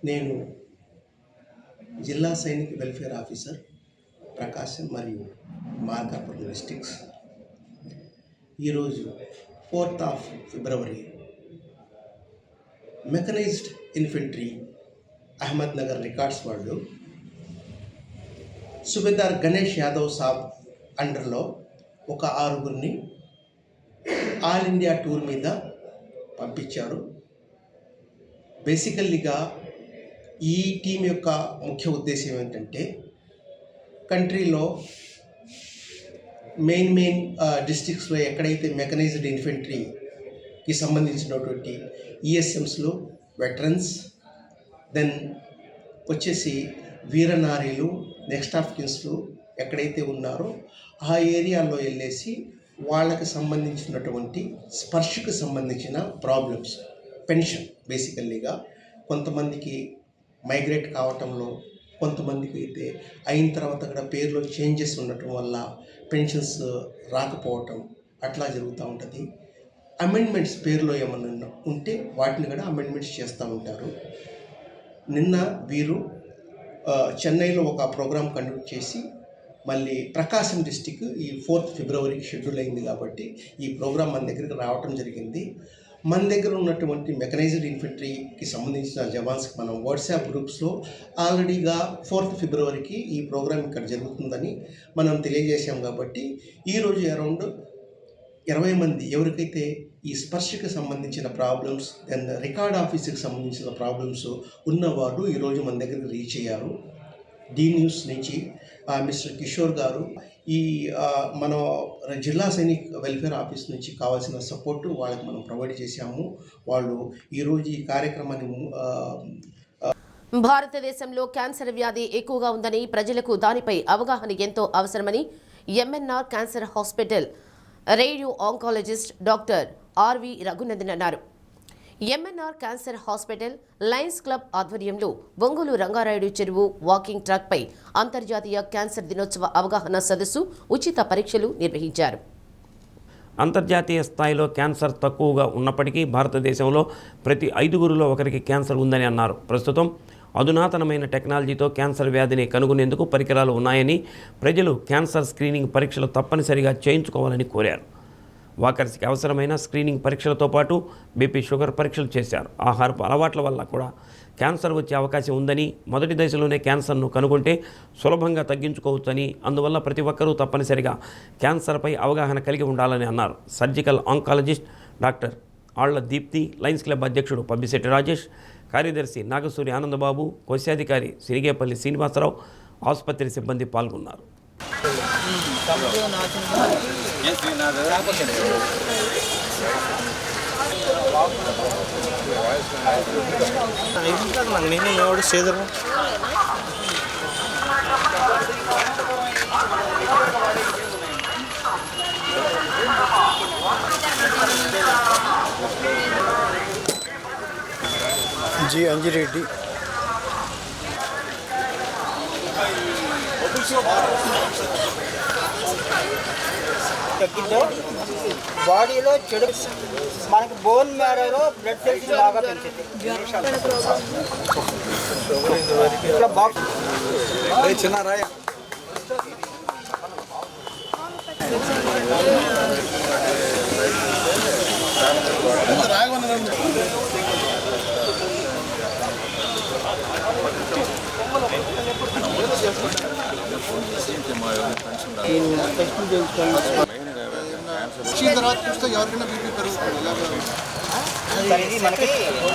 నేను జిల్లా సైనిక వెల్ఫేర్ ఆఫీసర్ ప్రకాశం మరియు మార్కాపురం డిస్ట్రిక్ట్స్. ఈరోజు 4th ఫిబ్రవరి mechanized infantry Ahmed Nagar records వాళ్ళు సుబేదార్ గణేష్ యాదవ్ సాబ్ అండర్లో ఒక 6గురిని ఆల్ ఇండియా టూర్ మీద పంపించారు. బేసికల్లీగా ఈ టీం యొక్క ముఖ్య ఉద్దేశం ఏంటంటే కంట్రీలో మెయిన్ డిస్ట్రిక్ట్స్లో ఎక్కడైతే మెకనైజ్డ్ ఇన్ఫెంట్రీకి సంబంధించినటువంటి ఈఎస్ఎంస్లు, వెటరన్స్, దెన్ వచ్చేసి వీరనారీలు, నెక్స్ట్ ఆఫ్ కిన్స్లు ఎక్కడైతే ఉన్నారో ఆ ఏరియాలో వెళ్ళేసి వాళ్ళకి సంబంధించినటువంటి స్పర్శకు సంబంధించిన ప్రాబ్లమ్స్, పెన్షన్ బేసికల్లీగా కొంతమందికి మైగ్రేట్ కావటంలో, కొంతమందికి అయితే అయిన తర్వాత కూడా పేరులో చేంజెస్ ఉండటం వల్ల పెన్షన్స్ రాకపోవటం అట్లా జరుగుతూ ఉంటుంది. అమెండ్మెంట్స్ పేరులో ఏమన్నా ఉంటే వాటిని కూడా అమెండ్మెంట్స్ చేస్తూ ఉంటారు. నిన్న వీరు చెన్నైలో ఒక ప్రోగ్రాం కండక్ట్ చేసి మళ్ళీ ప్రకాశం డిస్టిక్ ఈ 4th ఫిబ్రవరికి షెడ్యూల్ అయింది కాబట్టి ఈ ప్రోగ్రాం మన దగ్గరికి రావటం జరిగింది. మన దగ్గర ఉన్నటువంటి మెకనైజ్డ్ ఇన్ఫెంట్రీకి సంబంధించిన జవాన్స్కి మనం వాట్సాప్ గ్రూప్స్లో ఆల్రెడీగా 4th ఫిబ్రవరికి ఈ ప్రోగ్రాం ఇక్కడ జరుగుతుందని మనం తెలియజేశాం. కాబట్టి ఈరోజు అరౌండ్ 20 మంది ఎవరికైతే ఈ స్పర్శకు సంబంధించిన ప్రాబ్లమ్స్, దెన్ రికార్డ్ ఆఫీస్కి సంబంధించిన ప్రాబ్లమ్స్ ఉన్నవారు ఈరోజు మన దగ్గరికి రీచ్ అయ్యారు. డి న్యూస్ నుంచి మిస్టర్ కిషోర్ గారు ఈ మన జిల్లా సైనిక్ వెల్ఫేర్ ఆఫీస్ నుంచి కావాల్సిన సపోర్టు వాళ్ళకి మనం ప్రొవైడ్ చేశాము. వాళ్ళు ఈరోజు ఈ కార్యక్రమాన్ని భారతదేశంలో క్యాన్సర్ వ్యాధి ఎక్కువగా ఉందని, ప్రజలకు దానిపై అవగాహన ఎంతో అవసరమని MNR cancer hospital radio oncologist doctor RV Raghunandan అన్నారు. MNR cancer hospital Lions Club ఆధ్వర్యంలో ఒంగోలు రంగారాయుడు చెరువు వాకింగ్ ట్రాక్పై అంతర్జాతీయ క్యాన్సర్ దినోత్సవ అవగాహన సదస్సు, ఉచిత పరీక్షలు నిర్వహించారు. అంతర్జాతీయ స్థాయిలో క్యాన్సర్ తక్కువగా ఉన్నప్పటికీ భారతదేశంలో ప్రతి 5గురిలో ఒకరికి క్యాన్సర్ ఉందని అన్నారు. ప్రస్తుతం అధునాతనమైన టెక్నాలజీతో క్యాన్సర్ వ్యాధిని కనుగొనేందుకు పరికరాలు ఉన్నాయని, ప్రజలు క్యాన్సర్ స్క్రీనింగ్ పరీక్షలు తప్పనిసరిగా చేయించుకోవాలని కోరారు. వాకర్స్కి అవసరమైన స్క్రీనింగ్ పరీక్షలతో పాటు బీపీ, షుగర్ పరీక్షలు చేశారు. ఆహారపు అలవాట్ల వల్ల కూడా క్యాన్సర్ వచ్చే అవకాశం ఉందని, మొదటి దశలోనే క్యాన్సర్ను కనుగొంటే సులభంగా తగ్గించుకోవచ్చని, అందువల్ల ప్రతి ఒక్కరూ తప్పనిసరిగా క్యాన్సర్పై అవగాహన కలిగి ఉండాలని అన్నారు. సర్జికల్ ఆంకాలజిస్ట్ డాక్టర్ ఆళ్ల దీప్తి, లయన్స్ క్లబ్ అధ్యక్షుడు పబ్బిశెట్టి రాజేష్, కార్యదర్శి నాగసూరి ఆనందబాబు, కోశాధికారి సిరిగేపల్లి శ్రీనివాసరావు, ఆసుపత్రి సిబ్బంది పాల్గొన్నారు. जी अंजी रेड्डी బాడీలో చెడు మనకి బోన్ మ్యారోలో బ్లడ్ సెల్స్ బాగా పెంచుతాయి. ఇట్లా బాక్స్ చిన్న రాయ టెస్టులు చేయించుకోవాలి. వచ్చిన తర్వాత చూస్తే ఎవరికైనా బీపీ పెరుగుతుంది. సార్ ఇది మనకి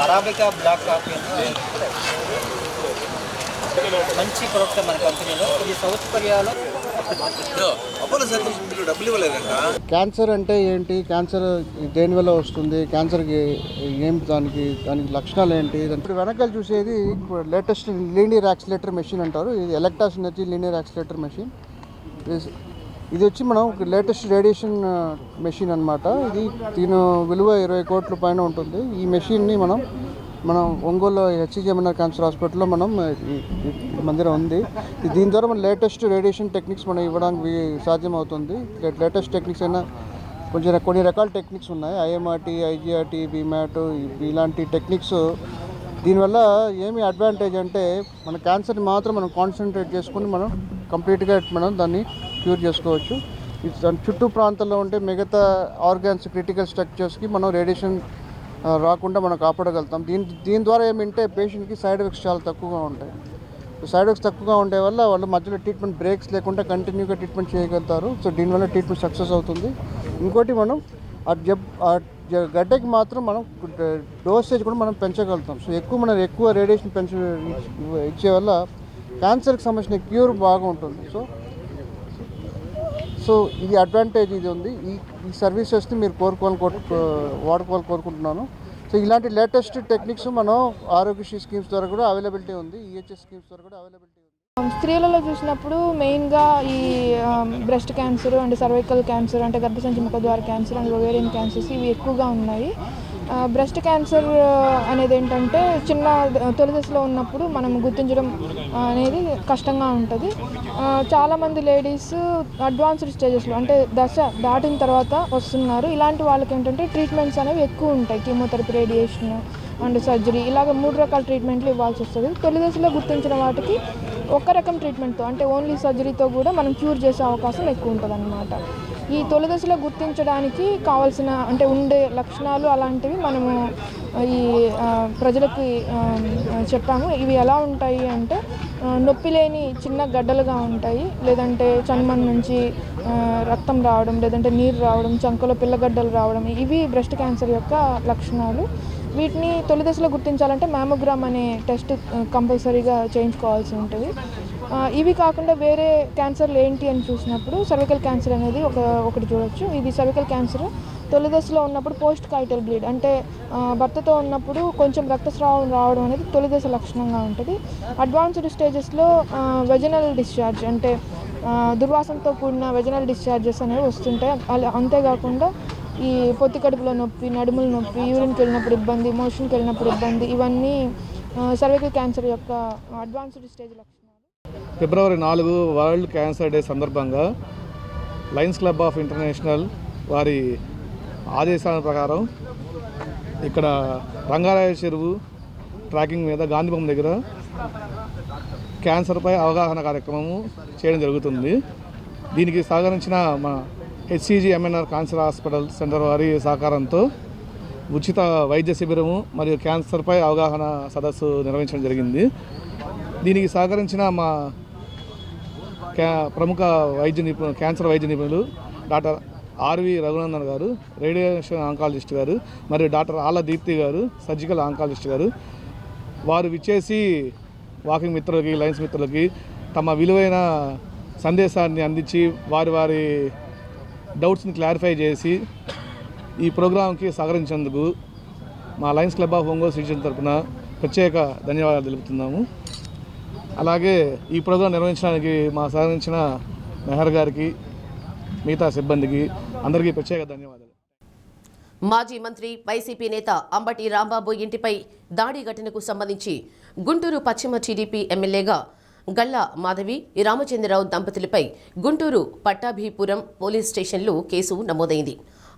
అరాబికా బ్లాక్ కాఫీ మంచి ప్రొడక్ట్ మన కంపెనీలో. ఇది సౌత్ కొరియాలో. డబ్బులు ఇవ్వలేదంట. క్యాన్సర్ అంటే ఏంటి, క్యాన్సర్ దేనివల్ల వస్తుంది, క్యాన్సర్కి ఏం దానికి లక్షణాలు ఏంటి, ఇప్పుడు వెనకాల చూసేది లేటెస్ట్ లీనియర్ యాక్సిలేటర్ మెషిన్ అంటారు. ఇది ఎలక్ట్రాస్ ఎనర్జీ లీనియర్ యాక్సిలేటర్ మెషిన్. ఇది వచ్చి మనం లేటెస్ట్ రేడియేషన్ మెషిన్ అనమాట. దీని విలువ 20 కోట్ల పైన ఉంటుంది. ఈ మెషిన్ని మనం ఒంగోలు హెచ్సిజిఎంఎన్ఆర్ క్యాన్సర్ హాస్పిటల్లో మందిరం ఉంది. దీని ద్వారా మన లేటెస్ట్ రేడియేషన్ టెక్నిక్స్ మనం ఇవ్వడానికి సాధ్యమవుతుంది. లేటెస్ట్ టెక్నిక్స్ అయినా కొన్ని రకాల టెక్నిక్స్ ఉన్నాయి. ఐఎంఆర్టీ, ఐజీఆర్టీ, బీమ్యాట్ ఇలాంటి టెక్నిక్స్. దీనివల్ల ఏమి అడ్వాంటేజ్ అంటే మన క్యాన్సర్ని మాత్రం మనం కాన్సన్ట్రేట్ చేసుకుని మనం కంప్లీట్గా మనం దాన్ని క్యూర్ చేసుకోవచ్చు. దాని చుట్టూ ప్రాంతాల్లో ఉంటే మిగతా ఆర్గాన్స్, క్రిటికల్ స్ట్రక్చర్స్కి మనం రేడియేషన్ రాకుండా మనం కాపాడగలుగుతాం. దీని ద్వారా ఏమంటే పేషెంట్కి సైడ్ ఎఫెక్ట్స్ చాలా తక్కువగా ఉంటాయి. సైడ్ ఎఫెక్ట్స్ తక్కువగా ఉండే వల్ల వాళ్ళు మధ్యలో ట్రీట్మెంట్ బ్రేక్స్ లేకుండా కంటిన్యూగా ట్రీట్మెంట్ చేయగలుగుతారు. సో దీనివల్ల ట్రీట్మెంట్ సక్సెస్ అవుతుంది. ఇంకోటి మనం గడ్డకి మాత్రం మనం డోసేజ్ కూడా మనం పెంచగలుగుతాం. సో ఎక్కువ రేడియేషన్ ఇచ్చే వల్ల క్యాన్సర్కి సంబంధించిన క్యూర్ బాగా ఉంటుంది. సో ఇది అడ్వాంటేజ్ ఇది ఉంది. ఈ సర్వీసెస్ని మీరు వాడుకోవాలని కోరుకుంటున్నాను. సో ఇలాంటి లేటెస్ట్ టెక్నిక్స్ మనం ఆరోగ్యశ్రీ స్కీమ్స్ ద్వారా కూడా అవైలబిలిటీ ఉంది. ఈహెచ్ఎస్ స్కీమ్స్ ద్వారా కూడా అవైలబిలిటీ ఉంది. స్త్రీలలో చూసినప్పుడు మెయిన్గా ఈ breast cancer and cervical cancer అంటే గర్భసంచి ముఖద్వార క్యాన్సర్ అండ్ ఓవేరియన్ క్యాన్సర్స్ ఇవి ఎక్కువగా ఉన్నాయి. బ్రెస్ట్ క్యాన్సర్ అనేది ఏంటంటే తొలి దశలో ఉన్నప్పుడు మనం గుర్తించడం అనేది కష్టంగా ఉంటుంది. చాలామంది లేడీస్ అడ్వాన్స్డ్ స్టేజెస్లో అంటే దశ దాటిన తర్వాత వస్తున్నారు. ఇలాంటి వాళ్ళకి ఏంటంటే ట్రీట్మెంట్స్ అనేవి ఎక్కువ ఉంటాయి. కీమోథెరపీ, రేడియేషన్ అండ్ సర్జరీ ఇలాగ 3 రకాల ట్రీట్మెంట్లు ఇవ్వాల్సి వస్తుంది. తొలి దశలో గుర్తించిన వాటికి ఒక రకం ట్రీట్మెంట్తో అంటే ఓన్లీ సర్జరీతో కూడా మనం క్యూర్ చేసే అవకాశం ఎక్కువ ఉంటుంది అన్నమాట. ఈ తొలి దశలో గుర్తించడానికి కావాల్సిన అంటే ఉండే లక్షణాలు అలాంటివి మనము ఈ ప్రజలకి చెప్పాము. ఇవి ఎలా ఉంటాయి అంటే నొప్పి లేని చిన్న గడ్డలుగా ఉంటాయి, లేదంటే చర్మం నుంచి రక్తం రావడం, లేదంటే నీరు రావడం, చంకలో పిల్లగడ్డలు రావడం, ఇవి బ్రెస్ట్ క్యాన్సర్ యొక్క లక్షణాలు. వీటిని తొలి దశలో గుర్తించాలంటే మ్యామోగ్రామ్ అనే టెస్ట్ కంపల్సరీగా చేయించుకోవాల్సి ఉంటుంది. ఇవి కాకుండా వేరే క్యాన్సర్లు ఏంటి అని చూసినప్పుడు సర్వికల్ క్యాన్సర్ అనేది ఒకటి చూడొచ్చు. ఇది సర్వికల్ క్యాన్సర్ తొలి దశలో ఉన్నప్పుడు పోస్ట్ కైటల్ బ్లీడ్ అంటే భర్తతో ఉన్నప్పుడు కొంచెం రక్తస్రావం రావడం అనేది తొలి దశ లక్షణంగా ఉంటుంది. అడ్వాన్స్డ్ స్టేజెస్లో వెజనల్ డిశ్చార్జ్ అంటే దుర్వాసనతో కూడిన వెజనల్ డిశ్చార్జెస్ అనేవి వస్తుంటాయి. అంతేకాకుండా ఈ పొత్తి కడుపులో నొప్పి, నడుముల నొప్పి, యూరిన్కి వెళ్ళినప్పుడు ఇబ్బంది, మోషన్కి వెళ్ళినప్పుడు ఇబ్బంది, ఇవన్నీ సర్వికల్ క్యాన్సర్ యొక్క అడ్వాన్స్డ్ స్టేజ్ లక్షణాలు. ఫిబ్రవరి 4 వరల్డ్ క్యాన్సర్ డే సందర్భంగా లయన్స్ క్లబ్ ఆఫ్ ఇంటర్నేషనల్ వారి ఆదేశాల ప్రకారం ఇక్కడ రంగారాయ చెరువు ట్రాకింగ్ మీద గాంధీభవన్ దగ్గర క్యాన్సర్పై అవగాహన కార్యక్రమము చేయడం జరుగుతుంది. దీనికి సహకరించిన మా హెచ్సిజిఎంఎన్ఆర్ క్యాన్సర్ హాస్పిటల్ సెంటర్ వారి సహకారంతో ఉచిత వైద్య శిబిరము మరియు క్యాన్సర్పై అవగాహన సదస్సు నిర్వహించడం జరిగింది. దీనికి సహకరించిన మా ప్రముఖ క్యాన్సర్ వైద్య నిపుణులు డాక్టర్ ఆర్వి రఘునందన్ గారు, రేడియేషన్ ఆంకాలజిస్ట్ గారు, మరియు డాక్టర్ ఆల దీప్తి గారు, సర్జికల్ ఆంకాలజిస్ట్ గారు, వారు విచ్చేసి వాకింగ్ మిత్రులకి, లయన్స్ మిత్రులకి తమ విలువైన సందేశాన్ని అందించి వారి డౌట్స్ని క్లారిఫై చేసి ఈ ప్రోగ్రాంకి సహకరించేందుకు మా Lions club of Ongole citizen తరఫున ప్రత్యేక ధన్యవాదాలు తెలుపుతున్నాము. అలాగే ఈ ప్రోగ్రాం నిర్వహించడానికి మా సహకరించిన మెహర్ గారికి, మిగతా సిబ్బందికి అందరికీ ప్రత్యేక ధన్యవాదాలు. మాజీ మంత్రి వైసీపీ నేత అంబటి రాంబాబు ఇంటిపై దాడి ఘటనకు సంబంధించి గుంటూరు పశ్చిమ టీడీపీ ఎమ్మెల్యేగా గల్లా మాధవి, రామచంద్రరావు దంపతులపై గుంటూరు పట్టాభిపురం పోలీస్ స్టేషన్లో కేసు నమోదైంది.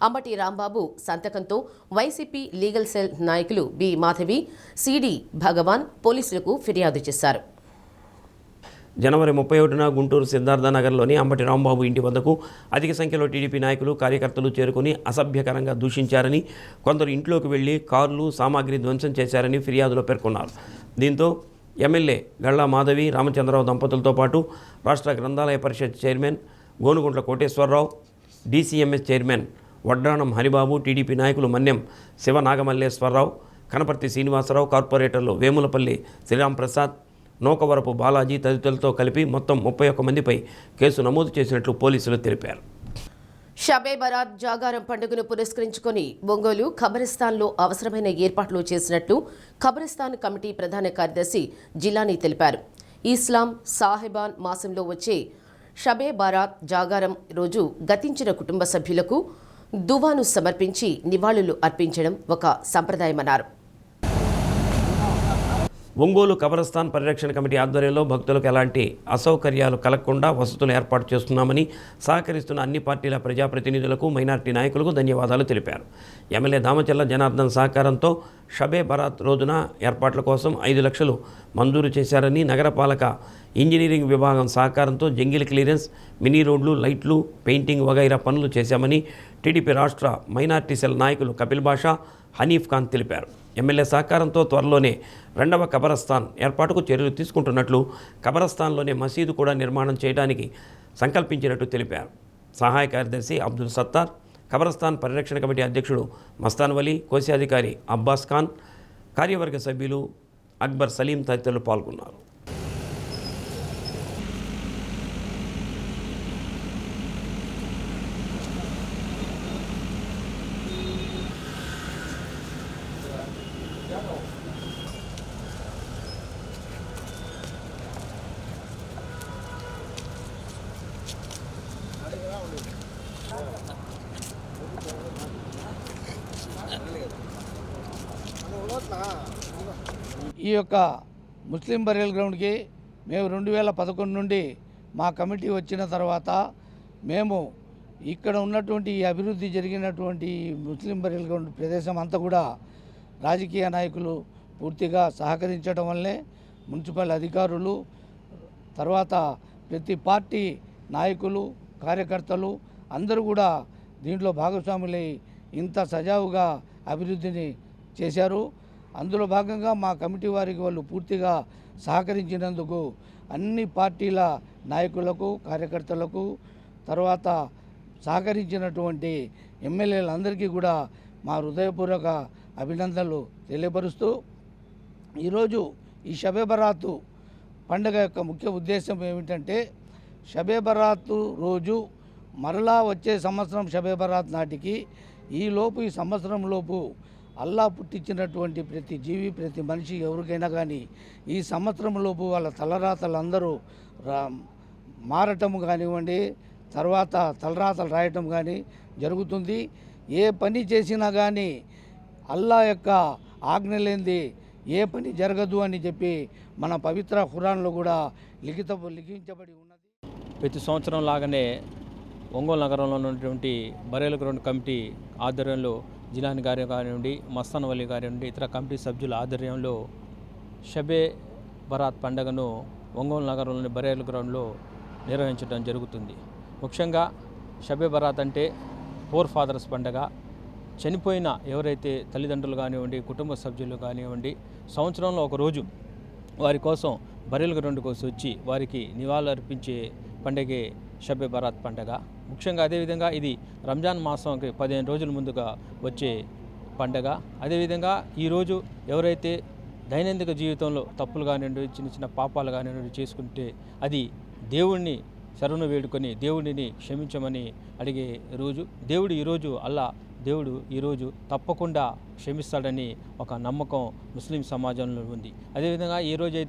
అంబటి రాంబాబు సంతకంతో వైసీపీ లీగల్ సెల్ నాయకులు బి మాధవి, సిడి భగవాన్ పోలీసులకు ఫిర్యాదు చేశారు. జనవరి 31న గుంటూరు సిద్ధార్థనగర్లోని అంబటి రాంబాబు ఇంటి వద్దకు అధిక సంఖ్యలో టీడీపీ నాయకులు, కార్యకర్తలు చేరుకుని అసభ్యకరంగా దూషించారని, కొందరు ఇంట్లోకి వెళ్లి కార్లు, సామాగ్రి ధ్వంసం చేశారని ఫిర్యాదులో పేర్కొన్నారు. దీంతో ఎమ్మెల్యే గళ్ళా మాధవి, రామచంద్రరావు దంపతులతో పాటు రాష్ట్ర గ్రంథాలయ పరిషత్ chairman Gonuguntla Koteswararao, DCMS chairman Vadranam Haribabu, TDP నాయకులు మన్యం శివనాగమల్లేశ్వరరావు, కనపర్తి శ్రీనివాసరావు, కార్పొరేటర్లు వేములపల్లి శ్రీరాంప్రసాద్, నోకవరపు బాలాజీ తదితరులతో కలిపి మొత్తం 31 మందిపై కేసు నమోదు చేసినట్లు పోలీసులు తెలిపారు. షబే బరాత్ జాగారం పండుగను పురస్కరించుకొని ఒంగోలు ఖబరిస్తాన్లో అవసరమైన ఏర్పాట్లు చేసినట్లు ఖబరిస్తాన్ కమిటీ ప్రధాన కార్యదర్శి జిలానీ తెలిపారు. ఇస్లాం సాహెబాన్ మాసంలో వచ్చే షబే బరాత్ జాగారం రోజు గతించిన కుటుంబ సభ్యులకు దువాను సమర్పించి నివాళులు అర్పించడం ఒక సంప్రదాయమన్నారు. ఒంగోలు కబరస్థాన్ పరిరక్షణ కమిటీ ఆధ్వర్యంలో భక్తులకు ఎలాంటి అసౌకర్యాలు కలగకుండా వసతులు ఏర్పాటు చేస్తున్నామని సహకరిస్తున్న అన్ని పార్టీల ప్రజాప్రతినిధులకు, మైనార్టీ నాయకులకు ధన్యవాదాలు తెలిపారు. ఎమ్మెల్యే దామచర్ల జనార్దన్ సహకారంతో షబే బరాత్ రోజున ఏర్పాట్ల కోసం 5 లక్షలు మంజూరు చేశారని, నగరపాలక ఇంజనీరింగ్ విభాగం సహకారంతో జంగిల్ క్లియరెన్స్, మినీ రోడ్లు, లైట్లు, పెయింటింగ్ వగైరా పనులు చేశామని టీడీపీ రాష్ట్ర మైనార్టీ సెల్ నాయకులు కపిల్ బాషా, హనీఫ్ ఖాన్ తెలిపారు. ఎమ్మెల్యే సహకారంతో త్వరలోనే 2వ కబరస్థాన్ ఏర్పాటుకు చర్యలు తీసుకుంటున్నట్లు, కబరస్థాన్లోనే మసీదు కూడా నిర్మాణం చేయడానికి సంకల్పించినట్టు తెలిపారు. సహాయ కార్యదర్శి అబ్దుల్ సత్తార్, కబరస్థాన్ పరిరక్షణ కమిటీ అధ్యక్షుడు మస్తాన్ వలీ, కోశాధికారి అబ్బాస్ ఖాన్, కార్యవర్గ సభ్యులు అక్బర్ సలీం తదితరులు పాల్గొన్నారు. ఈ యొక్క ముస్లిం బరియల్ గ్రౌండ్కి మేము 2011 నుండి మా కమిటీ వచ్చిన తర్వాత మేము ఇక్కడ ఉన్నటువంటి ఈ అభివృద్ధి జరిగినటువంటి ముస్లిం బరియల్ గ్రౌండ్ ప్రదేశం అంతా కూడా రాజకీయ నాయకులు పూర్తిగా సహకరించడం వల్లే మున్సిపల్ అధికారులు, తర్వాత ప్రతి పార్టీ నాయకులు, కార్యకర్తలు అందరూ కూడా దీంట్లో భాగస్వాములై ఇంత సజావుగా అభివృద్ధిని చేశారు. అందులో భాగంగా మా కమిటీ వారికి వాళ్ళు పూర్తిగా సహకరించినందుకు అన్ని పార్టీల నాయకులకు, కార్యకర్తలకు, తర్వాత సహకరించినటువంటి ఎమ్మెల్యేలందరికీ కూడా మా హృదయపూర్వక అభినందనలు తెలియపరుస్తూ, ఈరోజు ఈ షబే బరాతు పండుగ యొక్క ముఖ్య ఉద్దేశం ఏమిటంటే, షబే బరాతు రోజు మరలా వచ్చే సంవత్సరం షబే బరాత్ నాటికి ఈ సంవత్సరం లోపు అల్లా పుట్టించినటువంటి ప్రతి జీవి, ప్రతి మనిషి ఎవరికైనా కానీ ఈ సంవత్సరం లోపు వాళ్ళ తలరాతలందరూ మారటం కానివ్వండి, తర్వాత తలరాతలు రాయటం కానీ జరుగుతుంది. ఏ పని చేసినా కానీ అల్లా యొక్క ఆజ్ఞ లేనిది ఏ పని జరగదు అని చెప్పి మన పవిత్ర ఖురాన్లో కూడా లిఖించబడి ఉన్నది. ప్రతి సంవత్సరం లాగానే ఒంగోలు నగరంలో ఉన్నటువంటి బరేల్ గ్రౌండ్ కమిటీ ఆధ్వర్యంలో జిలాని గారి కానివ్వండి, మస్తాన్ వలీ కానివ్వండి, ఇతర కమిటీ సభ్యుల ఆధ్వర్యంలో షబే బరాత్ పండుగను ఒంగోలు నగరంలోని బరేల్ గ్రౌండ్లో నిర్వహించడం జరుగుతుంది. ముఖ్యంగా షబే బరాత్ అంటే ఫోర్ ఫాదర్స్ పండుగ. చనిపోయిన ఎవరైతే తల్లిదండ్రులు కానివ్వండి, కుటుంబ సభ్యులు కానివ్వండి, సంవత్సరంలో ఒక రోజు వారి కోసం బరేల్ గ్రౌండ్ కోసం వచ్చి వారికి నివాళులు అర్పించే పండుగే షబే బరాత్ పండుగ. ముఖ్యంగా అదేవిధంగా ఇది రంజాన్ మాసంకి 15 రోజుల ముందుగా వచ్చే పండుగ. అదేవిధంగా ఈరోజు ఎవరైతే దైనందిక జీవితంలో తప్పులు కానివ్వండి, చిన్న చిన్న పాపాలు కానివ్వండి చేసుకుంటే అది దేవుణ్ణి శరణు వేడుకొని దేవుడిని క్షమించమని అడిగే రోజు. దేవుడు ఈరోజు తప్పకుండా క్షమిస్తాడని ఒక నమ్మకం ముస్లిం సమాజంలో ఉంది. అదేవిధంగా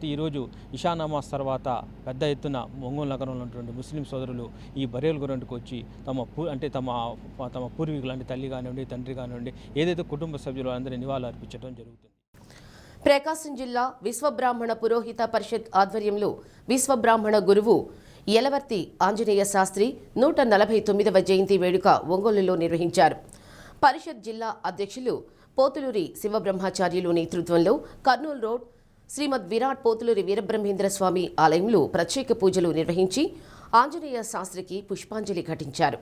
ఈరోజు ఇషా నమాజ్ తర్వాత పెద్ద ఎత్తున ఒంగోలు నగరంలో ఉన్నటువంటి ముస్లిం సోదరులు ఈ బరేల్ గ్రౌండ్కి వచ్చి తమ పూర్వీకులు అంటే తల్లి కానివ్వండి, తండ్రి కానివ్వండి, ఏదైతే కుటుంబ సభ్యులు అందరినీ నివాళులు అర్పించడం జరుగుతుంది. ప్రకాశం జిల్లా విశ్వబ్రాహ్మణ పురోహిత పరిషత్ ఆధ్వర్యంలో విశ్వబ్రాహ్మణ గురువు యలవర్తి ఆంజనేయ శాస్త్రి 149వ జయంతి వేడుక ఒంగోలులో నిర్వహించారు. పరిషత్ జిల్లా అధ్యక్షులు పోతులూరి శివబ్రహ్మచార్యులు నేతృత్వంలో కర్నూలు రోడ్ శ్రీమద్ విరాట్ పోతులూరి వీరబ్రహ్మేంద్ర స్వామి ఆలయంలో ప్రత్యేక పూజలు నిర్వహించి ఆంజనేయ శాస్త్రికి పుష్పాంజలి ఘటించారు.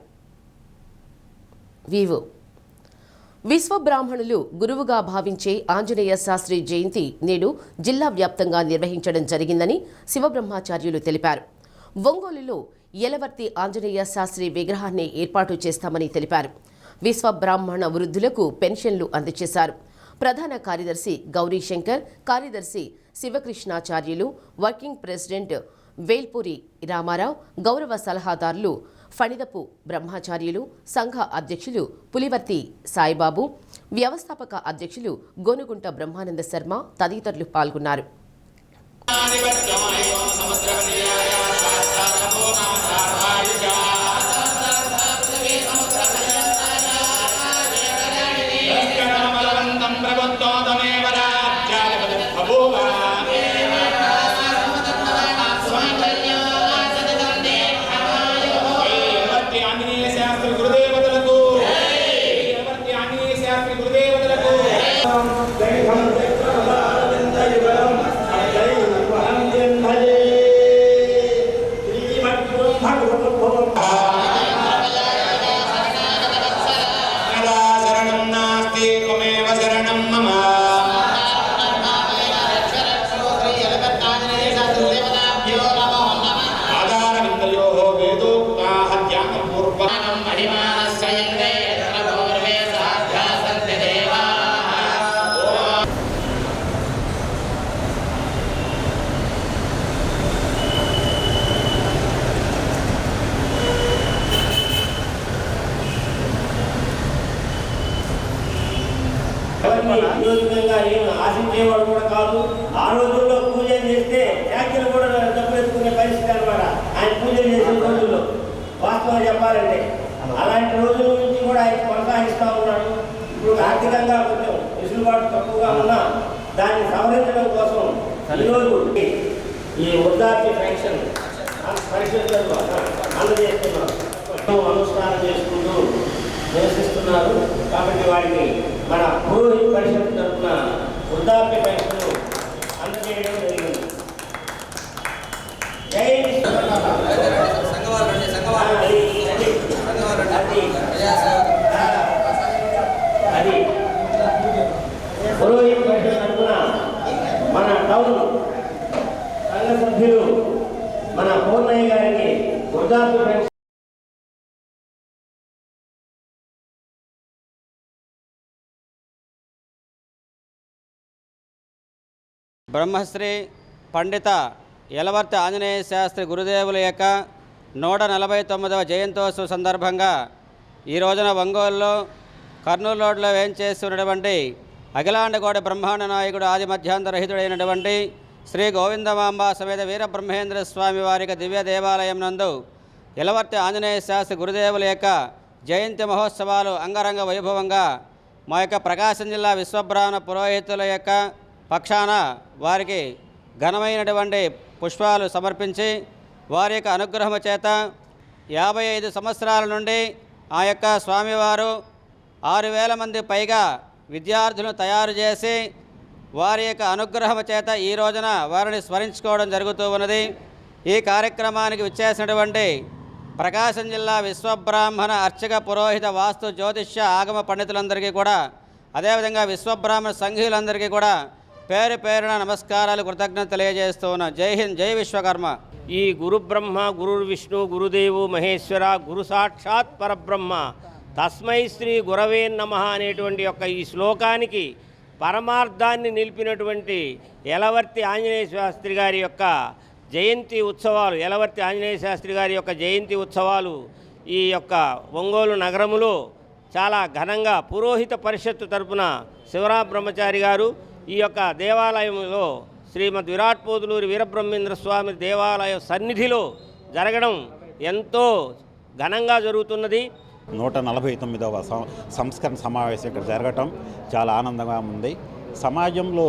విశ్వబ్రాహ్మణులు గురువుగా భావించే ఆంజనేయ శాస్త్రి జయంతి నేడు జిల్లా వ్యాప్తంగా నిర్వహించడం జరిగిందని శివబ్రహ్మచార్యులు తెలిపారు. ఒంగోలులో యలవర్తి ఆంజనేయ శాస్త్రి విగ్రహాన్ని ఏర్పాటు చేస్తామని తెలిపారు. విశ్వబ్రాహ్మణ వృద్ధులకు పెన్షన్లు అందజేశారు. ప్రధాన కార్యదర్శి గౌరీశంకర్, కార్యదర్శి శివకృష్ణాచార్యులు, వర్కింగ్ ప్రెసిడెంట్ వేల్పూరి రామారావు, గౌరవ సలహాదారులు ఫణిదపు బ్రహ్మచార్యులు, సంఘ అధ్యక్షులు పులివర్తి సాయిబాబు, వ్యవస్థాపక అధ్యక్షులు గోనుగుంట బ్రహ్మానంద శర్మ తదితరులు పాల్గొన్నారు. ఆశించేవాడు కూడా కాదు. ఆ రోజుల్లో పూజలు చేస్తే ట్యాక్సీలు కూడా డబ్బులు ఎత్తుకునే పరిస్థితి అనమాట. ఆయన పూజలు చేసిన రోజుల్లో వాస్తవం చెప్పాలంటే అలాంటి రోజుల నుంచి కూడా ఆయన కొనసాగిస్తూ ఉన్నాడు. ఇప్పుడు ఆర్థికంగా కొంచెం వెసులుబాటు తక్కువగా ఉన్నా దాన్ని సవరించడం కోసం ఈరోజు ఈ వృద్ధాప్య పెన్షన్ పరిషత్తులు అందజేస్తున్నారు, అనుష్ఠానం చేసుకుంటూ నివసిస్తున్నారు. కాబట్టి వారికి మన పురోహిత పరిషత్ తరఫున వృద్ధాప్య పెన్షన్ అందజేయడం జరిగింది. అది పురోహిత పరిషత్ తరఫున మన టౌన్ సంఘ సభ్యులు మన పూర్ణయ్య గారికి వృద్ధాప్య పెన్షన్ బ్రహ్మశ్రీ పండిత యలవర్తి ఆంజనేయ శాస్త్రి గురుదేవుల యొక్క 149వ జయంతోత్సవ సందర్భంగా ఈ రోజున ఒంగోలులో కర్నూలు రోడ్లో వేంచేస్తున్నటువంటి అఖిలాండకోటి బ్రహ్మాండ నాయకుడు ఆది మధ్యాంతరహితుడైనటువంటి శ్రీ గోవిందమాంబ సమేత వీరబ్రహ్మేంద్ర స్వామి వారికి దివ్య దేవాలయం నందు యలవర్తి ఆంజనేయ శాస్త్రి గురుదేవుల యొక్క జయంతి మహోత్సవాలు అంగరంగ వైభవంగా మా యొక్క ప్రకాశం జిల్లా విశ్వబ్రాహ్మణ పురోహితుల యొక్క పక్షాన వారికి ఘనమైనటువంటి పుష్పాలు సమర్పించి వారి యొక్క అనుగ్రహం చేత 55 సంవత్సరాల నుండి ఆ యొక్క స్వామివారు 6,000 మంది పైగా విద్యార్థులను తయారు చేసి వారి యొక్క అనుగ్రహం చేత ఈ రోజున వారిని స్మరించుకోవడం జరుగుతూ ఉన్నది. ఈ కార్యక్రమానికి విచ్చేసినటువంటి ప్రకాశం జిల్లా విశ్వబ్రాహ్మణ అర్చక పురోహిత వాస్తు జ్యోతిష్య ఆగమ పండితులందరికీ కూడా అదేవిధంగా విశ్వబ్రాహ్మణ సంఘీయులందరికీ కూడా పేరు పేరున నమస్కారాలు కృతజ్ఞత తెలియజేస్తూ ఉన్నాం. జై హింద్, జై విశ్వకర్మ. ఈ గురు బ్రహ్మ, గురు విష్ణు, గురుదేవు మహేశ్వర, గురు సాక్షాత్ పరబ్రహ్మ తస్మై శ్రీ గురవే నమః అనేటువంటి యొక్క ఈ శ్లోకానికి పరమార్థాన్ని నిలిపినటువంటి యలవర్తి ఆంజనేయ శాస్త్రి గారి యొక్క జయంతి ఉత్సవాలు, యలవర్తి ఆంజనేయ శాస్త్రి గారి యొక్క జయంతి ఉత్సవాలు ఈ యొక్క ఒంగోలు నగరములో చాలా ఘనంగా పురోహిత పరిషత్తు తరపున శివరామ బ్రహ్మచారి గారు ఈ యొక్క దేవాలయంలో శ్రీమద్ విరాట్ పోతులూరి వీరబ్రహ్మేంద్ర స్వామి దేవాలయం సన్నిధిలో జరగడం ఎంతో ఘనంగా జరుగుతున్నది. 149వ సంస్కరణ సమావేశం ఇక్కడ జరగటం చాలా ఆనందంగా ఉంది. సమాజంలో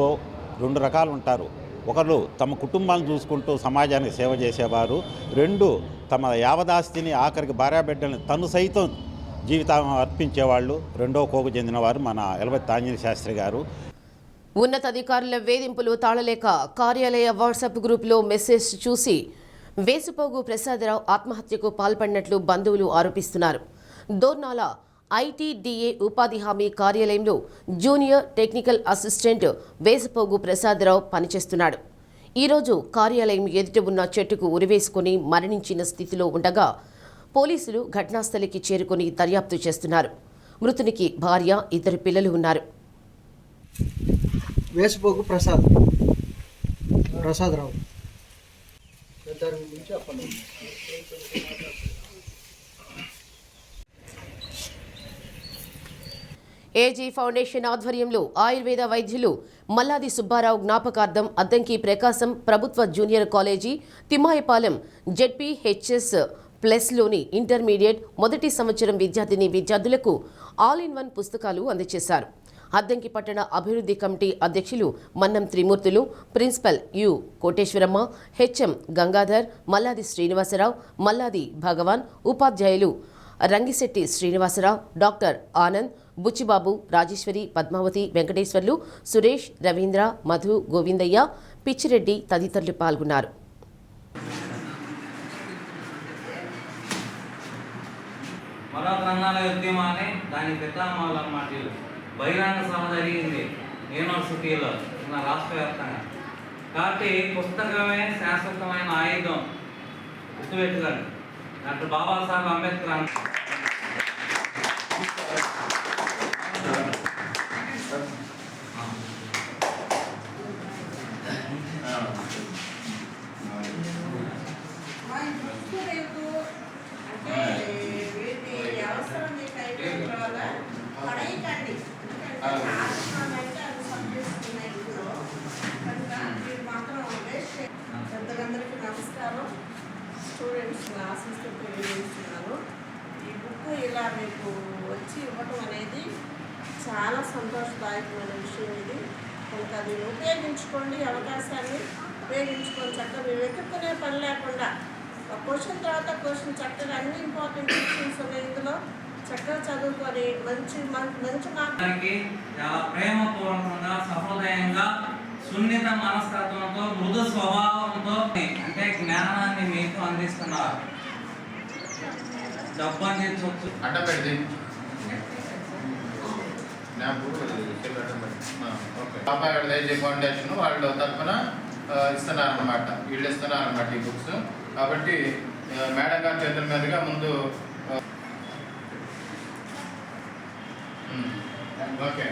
2 రకాలు ఉంటారు. ఒకరు తమ కుటుంబాలను చూసుకుంటూ సమాజానికి సేవ చేసేవారు, 2 తమ యావదాస్తిని ఆఖరికి భార్యాబిడ్డల్ని తను సైతం జీవితం అర్పించేవాళ్ళు. రెండో కోకు చెందినవారు మన యలవర్తి ఆంజనేయ శాస్త్రి గారు. ఉన్నతాధికారుల వేధింపులు తాళలేక కార్యాలయ వాట్సాప్ గ్రూప్లో మెసేజ్ చూసి వేసుపోగు ప్రసాదరావు ఆత్మహత్యకు పాల్పడినట్లు బంధువులు ఆరోపిస్తున్నారు. దోర్నాల ఐటీడీఏ ఉపాధి హామీ కార్యాలయంలో జూనియర్ టెక్నికల్ అసిస్టెంట్ వేసుపోగు ప్రసాదరావు పనిచేస్తున్నాడు. ఈరోజు కార్యాలయం ఎదుట ఉన్న చెట్టుకు ఉరివేసుకుని మరణించిన స్థితిలో ఉండగా పోలీసులు ఘటనాస్థలికి చేరుకుని దర్యాప్తు చేస్తున్నారు. మృతునికి భార్య, 2 పిల్లలు ఉన్నారు. వేసిపోగు ప్రసాదరావు ఏజీ ఫౌండేషన్ ఆధ్వర్యంలో ఆయుర్వేద వైద్యులు మల్లాది సుబ్బారావు జ్ఞాపకార్థం అద్దంకి ప్రకాశం ప్రభుత్వ జూనియర్ కాలేజీ తిమ్మాయిపాలెం జెడ్పీహెచ్ఎస్ ప్లస్లోని ఇంటర్మీడియట్ మొదటి సంవత్సరం విద్యార్థులకు ఆల్ ఇన్ వన్ పుస్తకాలు అందజేశారు. అద్దంకి పట్టణ అభివృద్ధి కమిటీ అధ్యక్షులు Mannam Thrimurthulu, principal U Koteswaramma, HM Gangadhar, Malladi Srinivasarao, Malladi Bhagavan, ఉపాధ్యాయులు రంగిశెట్టి శ్రీనివాసరావు, డాక్టర్ ఆనంద్, బుచ్చిబాబు, రాజేశ్వరి, పద్మావతి, వెంకటేశ్వర్లు, సురేష్, రవీంద్ర, మధు, గోవిందయ్య, పిచ్చిరెడ్డి తదితరులు పాల్గొన్నారు. మరో గ్రంథాలయ ఉద్యమాన్ని దాని పితామహులన్నమాట. బహిరంగ సభ జరిగింది యూనివర్సిటీలో మన రాష్ట్ర వ్యాప్తంగా. కాబట్టి పుస్తకమే శాశ్వతమైన ఆయుధం గుర్తుపెట్టుకోండి. డాక్టర్ బాబాసాహెబ్ అంబేద్కర్ పెద్దలందరికీ నమస్కారం. స్టూడెంట్స్ ఆశిస్తూ తెలియజేస్తున్నాను. ఈ బుక్ ఇలా మీకు వచ్చి ఇవ్వటం అనేది చాలా సంతోషదాయకమైన విషయం. ఇది కొంత దీన్ని ఉపయోగించుకోండి, అవకాశాన్ని ఉపయోగించుకొని చక్కగా మీరు వెతుక్కునే పని లేకుండా క్వశ్చన్ తర్వాత క్వశ్చన్ చక్కగా అన్ని ఇంపార్టెంట్ క్వశ్చన్స్ ఉన్నాయి ఇందులో. చక్కగా చదువుకొని మంచి మార్కులకి చాలా ప్రేమపూర్వకంగా, సహృదయంగా, సున్నిత మనస్తత్వంతో, మృదు స్వభావంతో అంటే జ్ఞానాన్ని మీకు అందిస్తున్నారు. డబ్బు అందించవచ్చు అడ్డ పెడితే బాబాయ్ ఏజీ ఫౌండేషన్ వాళ్ళు తరఫున ఇస్తున్నారన్నమాట. వీళ్ళు ఇస్తున్నారన్నమాట ఈ బుక్స్. కాబట్టి మేడం గారి చేతుల మీదుగా ముందు ఓకే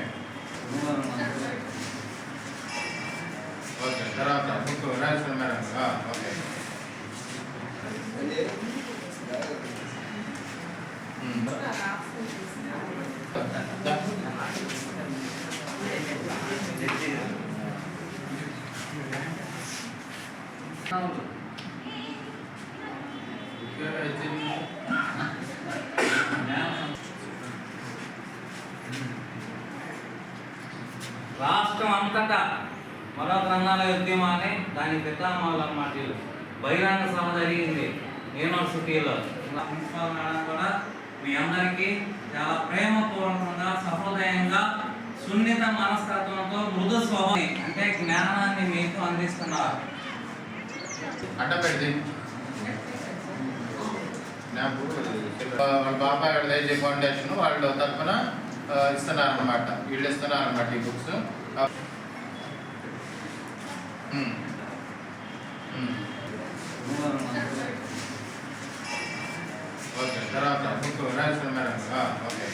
ఓకే తర్వాత బుక్ రాజేశ్వర మేడం ఓకే. రాష్ట్రం అంతటా మరో గ్రంథాలయ ఉద్యమాన్ని దాని పితామహులన్నమాట. బహిరంగ సభ జరిగింది యూనివర్సిటీలో. ప్రిన్సిపల్ మేడం కూడా మీ అందరికీ చాలా ప్రేమపూర్వకంగా, సహృదయంగా, సున్నిత మనస్తత్వంతో, మృదు స్వభావం అంటే జ్ఞానాన్ని మీకు అందిస్తున్నారు. అడ్డ పెడితే బాబాయ్ ఏజీ ఫౌండేషన్ వాళ్ళు తరఫున ఇస్తున్నారన్నమాట. వీళ్ళు ఇస్తున్నారన్నమాట ఈ బుక్స్. ఓకే తర్వాత బుక్ రాజేశ్వర మేడం ఓకే.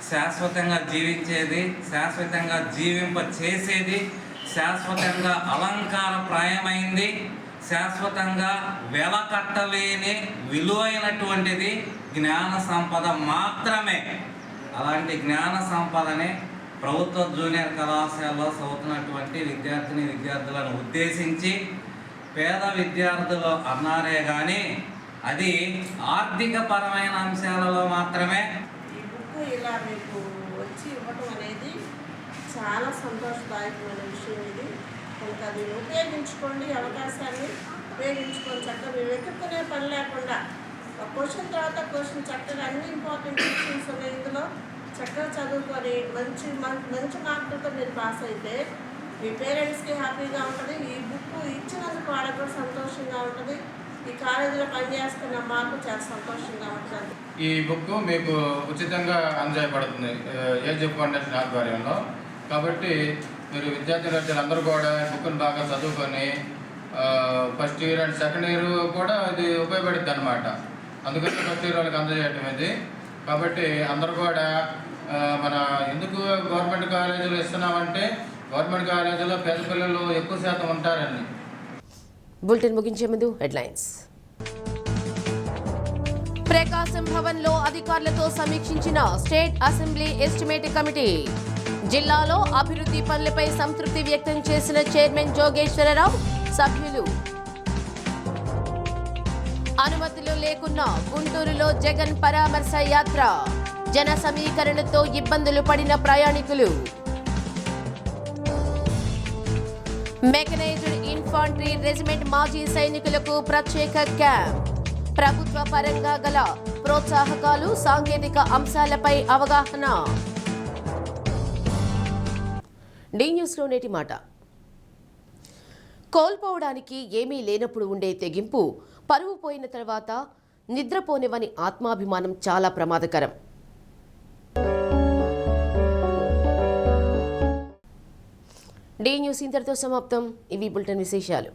శాశ్వతంగా జీవించేది, శాశ్వతంగా జీవింప చేసేది, శాశ్వతంగా అలంకారప్రాయమైంది, శాశ్వతంగా వెలకట్టలేని విలువైనటువంటిది జ్ఞాన సంపద మాత్రమే. అలాంటి జ్ఞాన సంపదని ప్రభుత్వ జూనియర్ కళాశాలలో చదువుతున్నటువంటి విద్యార్థులను ఉద్దేశించి పేద విద్యార్థులు అన్నారే కానీ అది ఆర్థిక పరమైన అంశాలలో మాత్రమే. ఈ బుక్ ఇలా మీకు వచ్చి ఇవ్వటం అనేది చాలా సంతోషదాయకమైన విషయం. ఇది కొంత దీన్ని ఉపయోగించుకోండి, అవకాశాన్ని ఉపయోగించుకొని చక్కగా మీరు వెతుక్కునే పని లేకుండా క్వశ్చన్ తర్వాత క్వశ్చన్ చక్కగా అన్ని ఇంపార్టెంట్ క్వశ్చన్స్ ఉన్నాయి ఇందులో. చక్కగా చదువుకొని మంచి మార్కులతో మీరు పాస్ అయితే మీ పేరెంట్స్కి హ్యాపీగా ఉంటుంది. ఈ బుక్ ఇచ్చినందుకు వాళ్ళకు కూడా సంతోషంగా ఉంటుంది. ఈ కాలేజీలో పనిచేస్తున్న మాకు చాలా సంతోషంగా ఉంటుంది. ఈ బుక్ మీకు ఉచితంగా అందజేయబడుతుంది ఏజ్ ఫౌండేషన్ ఆధ్వర్యంలో. కాబట్టి మీరు విద్యార్థులందరూ కూడా ఈ బుక్ను బాగా చదువుకొని first year and second year కూడా ఇది ఉపయోగపడుతుంది అనమాట. అందుకని ఫస్ట్ ఇయర్ వాళ్ళకి అందజేయటం ఇది. కాబట్టి అందరూ కూడా మన ఎందుకు గవర్నమెంట్ కాలేజీలో ఇస్తున్నామంటే గవర్నమెంట్ కాలేజీలో పేద పిల్లలు ఎక్కువ శాతం ఉంటారని. బులెటిన్ ముగించే ముందు హెడ్లైన్స్. ప్రకాశం భవన్లో అధికారులతో సమీక్షించిన స్టేట్ అసెంబ్లీ ఎస్టిమేట్ కమిటీ. జిల్లాలో అభివృద్ధి పనులపై సంతృప్తి వ్యక్తం చేసిన చైర్మన్ జోగేశ్వరరావు, సభ్యులు. అనుమతులు లేకున్నా గుంటూరులో జగన్ పరామర్శ యాత్ర. జన సమీకరణతో ఇబ్బందులు పడిన ప్రయాణికులు. మెకనైజ్డ్ ఇన్ఫాంట్రీ రెజిమెంట్ మాజీ సైనికులకు ప్రత్యేక క్యాంప్. ప్రభుత్వ పరంగా గల ప్రోత్సాహకాలు, సాంకేతిక అంశాలపై అవగాహన. డి న్యూస్లో నేటి మాట. కోల్పోవడానికి ఏమీ లేనప్పుడు ఉండే తెగింపు, పరువు పోయిన తర్వాత నిద్రపోనివని ఆత్మాభిమానం చాలా ప్రమాదకరం. డి న్యూస్ ఇంతటితో సమాప్తం. ఇవి బులెటిన్ విశేషాలు.